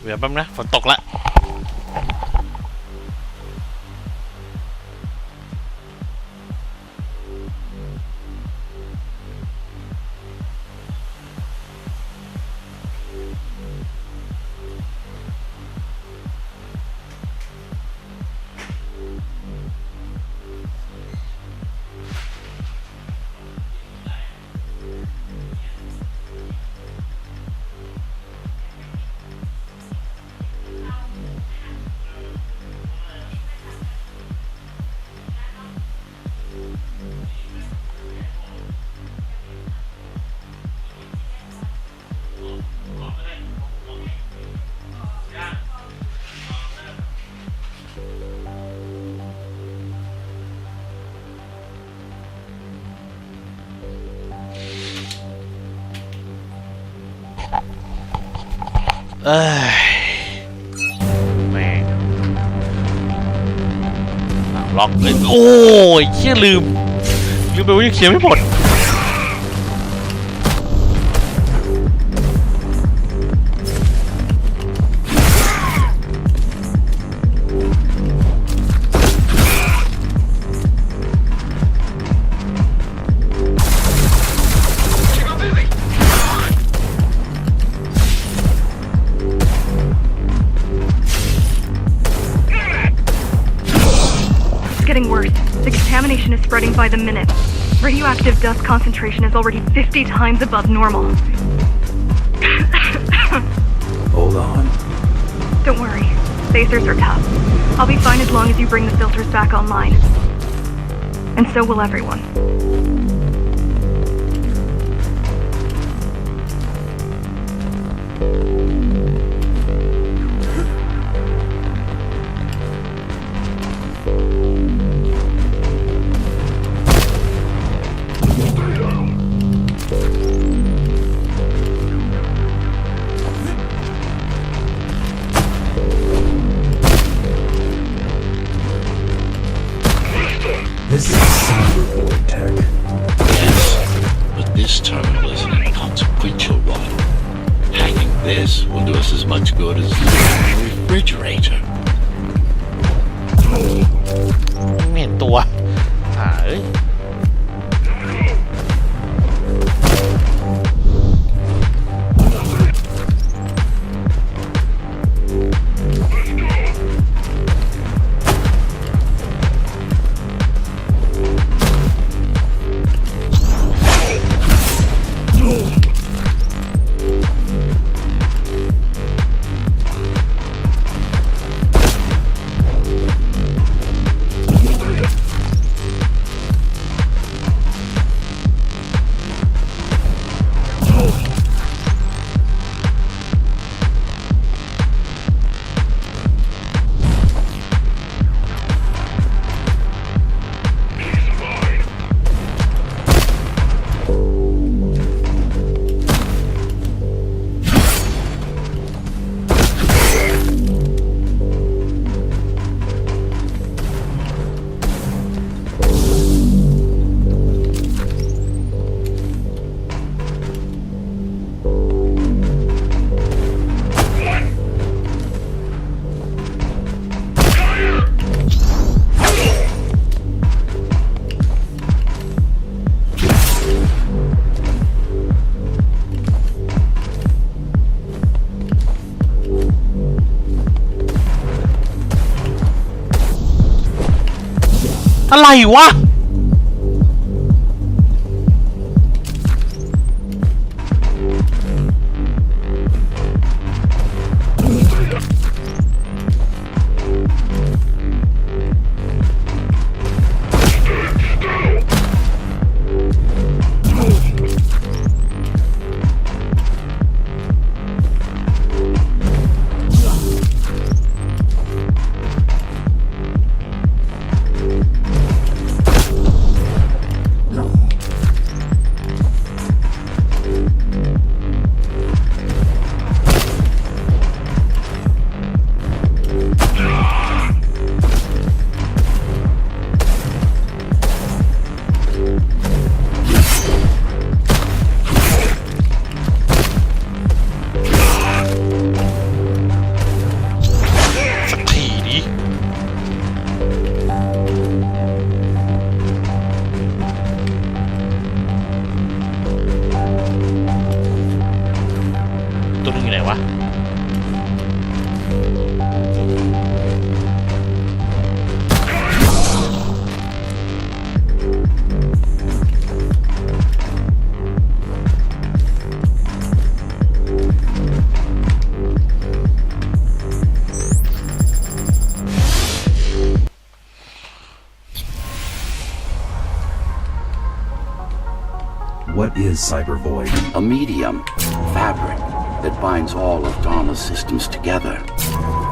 เดี๋ยวแป๊บนะฝนตกละเอ้ยแม่งล็อกเลยโอ้ยเชี่ยลืมไปว่ายังเคลียร์ไม่หมดWorse. The contamination is spreading by the minute. Radioactive dust concentration is already 50 times above normal. Hold on. Don't worry. Spacers are tough. I'll be fine as long as you bring the filters back online. And so will everyone. This is a sound report, Tech. Yes, but this terminal is an inconsequential one. Hacking this will do us as much good as the refrigerator. อะไรวะ สักทีดิตัวนึงอยู่ไหนวะ What is Cyber Void? A medium, fabric, that binds all of Dharma's systems together.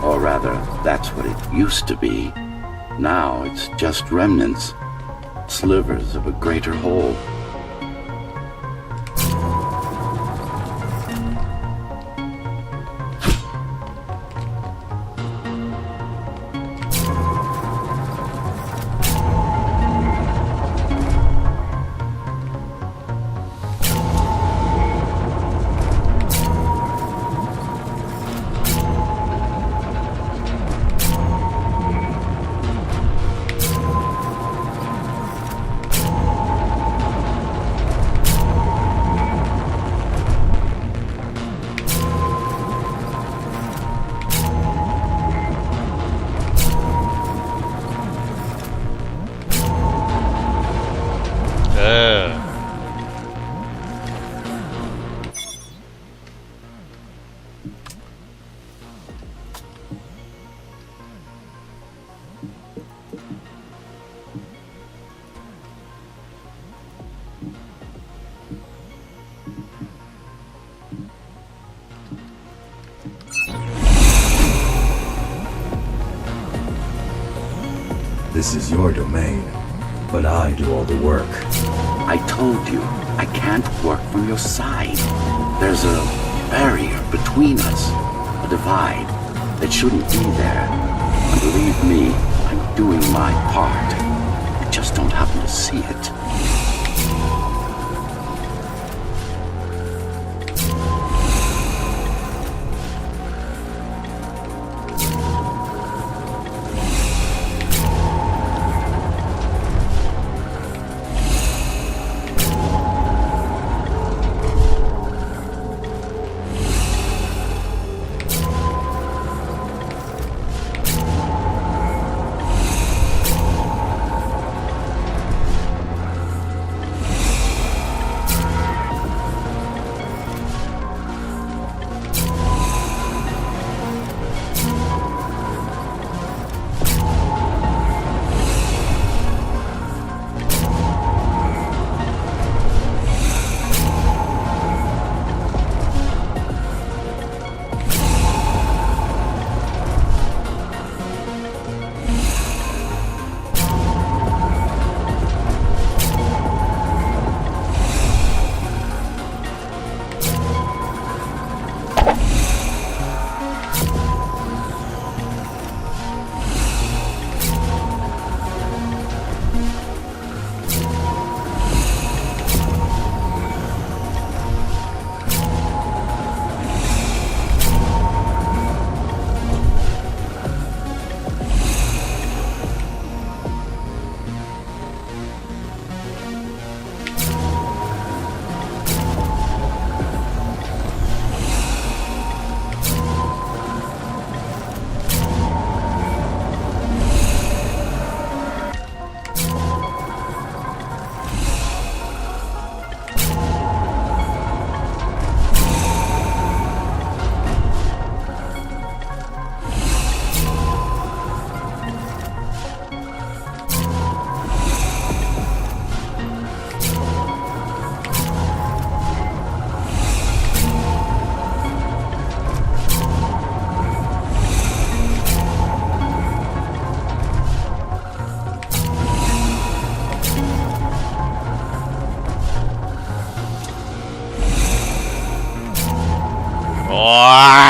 Or rather, that's what it used to be. Now it's just remnants, slivers of a greater whole. This is your domain, but I do all the work. I told you, I can't work from your side. There's a barrier between us, a divide that shouldn't be there. And believe me, I'm doing my part. You just don't happen to see it.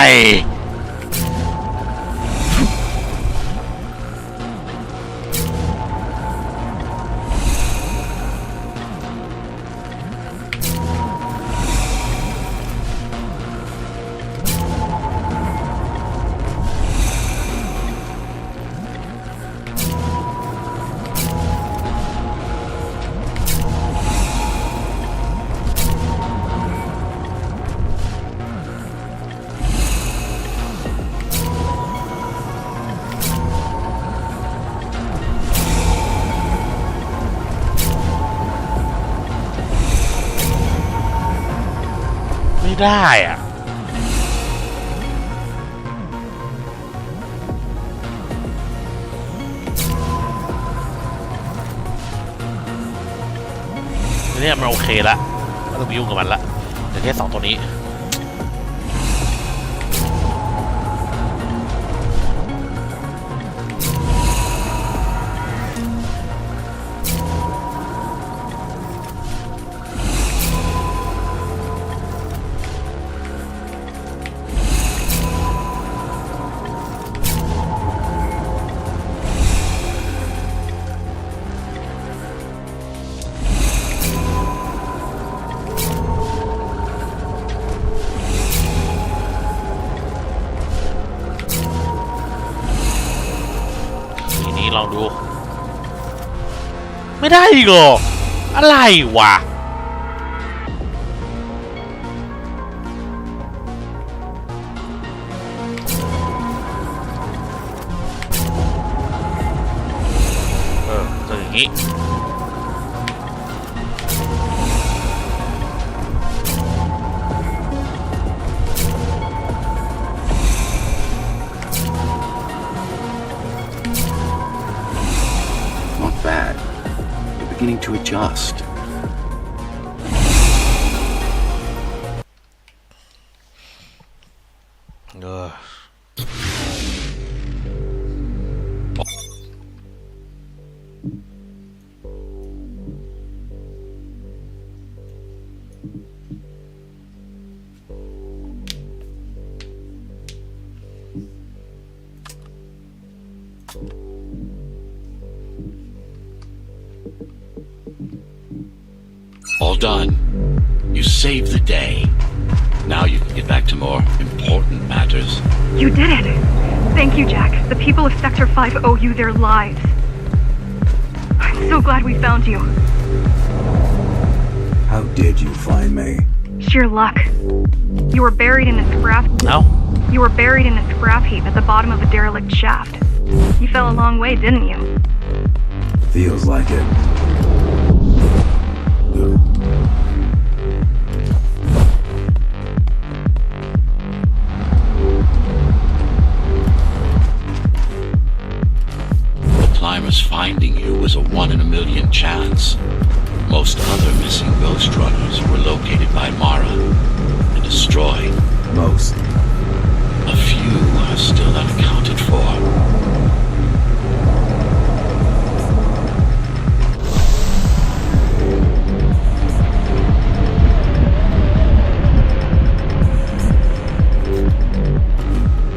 ยไม่ได้อ่ะเนี่ยมันโอเคละไม่ต้องไปยุ่งกับมันละเดี๋ยวแค่2ตัวนี้ลองดูไม่ได้อีกเหรออะไรวะจะอย่างนี้Bad. You're beginning to adjust. All done. You saved the day. Now you can get back to more important matters. You did it! Thank you, Jack. The people of Sector 5 owe you their lives. I'm so glad we found you. How did you find me? Sheer luck. You were buried in a scrap... No? You were buried in a scrap heap at the bottom of a derelict shaft. You fell a long way, didn't you? Feels like it. Good. The climbers finding you was a 1 in a million chance. Most other missing Ghost Runners were located by Mara and destroyed. Most. A few are still unaccounted for.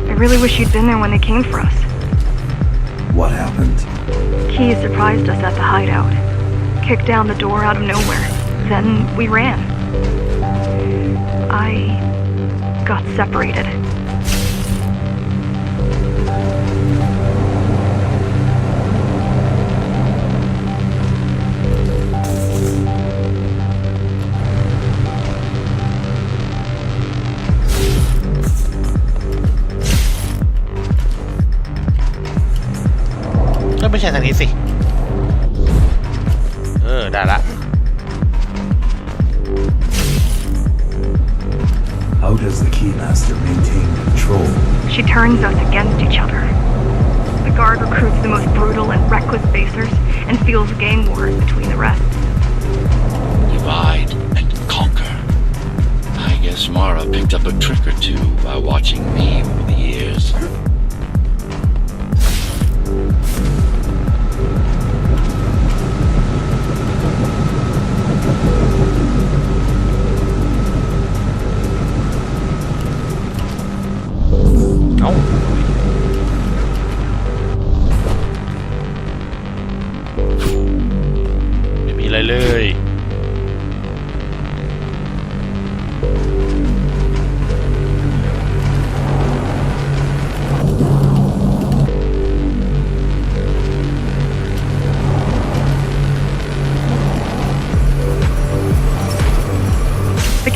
I really wish you'd been there when they came for us. What happened? Key surprised us at the hideout. Kicked down the door out of nowhere. Then we ran. I got separated.ก็ไม่ใช่ทางนี้สิได้ละ How does the Keymaster maintain control? She turns us against each other. The guard recruits the most brutal and reckless basers and fuels gang wars between the rest. Divide and conquer. I guess Mara picked up a trick or two by watching me over the years.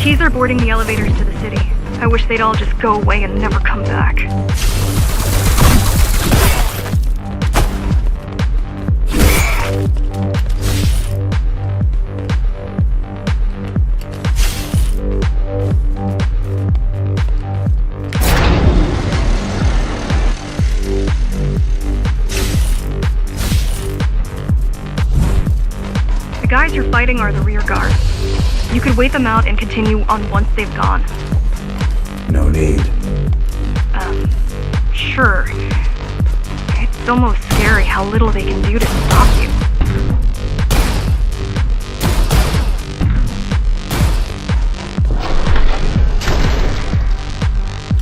Keys are boarding the elevators to the city. I wish they'd all just go away and never come back. The guys you're fighting are the rear guard. You could wait them out and continue on once they've gone. No need. Sure. It's almost scary how little they can do to stop you.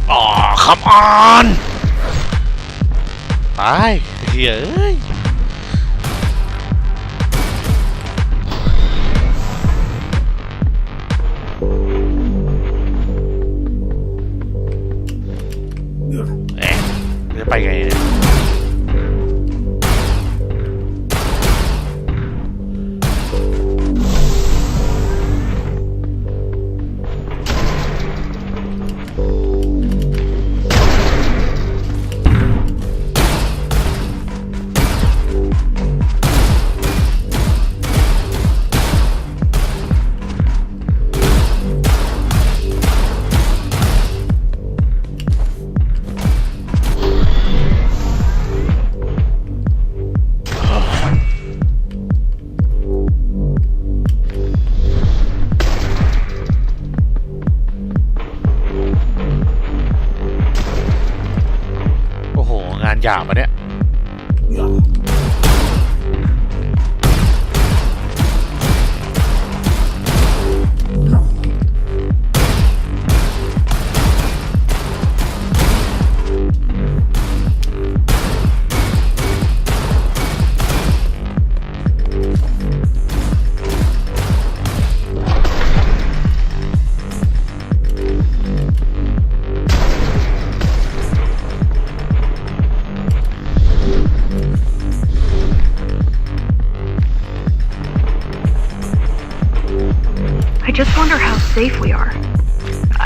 Oh, come on ตายเฮ้ยเอ้ย เอ๊ะจะไปไงเนี่ยโอ้โห งานหยาบอ่ะเนี่ย I just wonder how safe we are.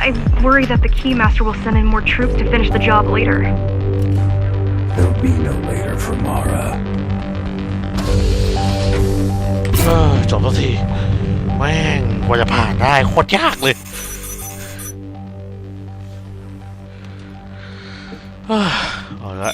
I worry that the Keymaster will send in more troops to finish the job later. There'll be no later for Mara. จบแล้วทีแม่งกว่าจะผ่านได้โคตรยากเลยเอาละ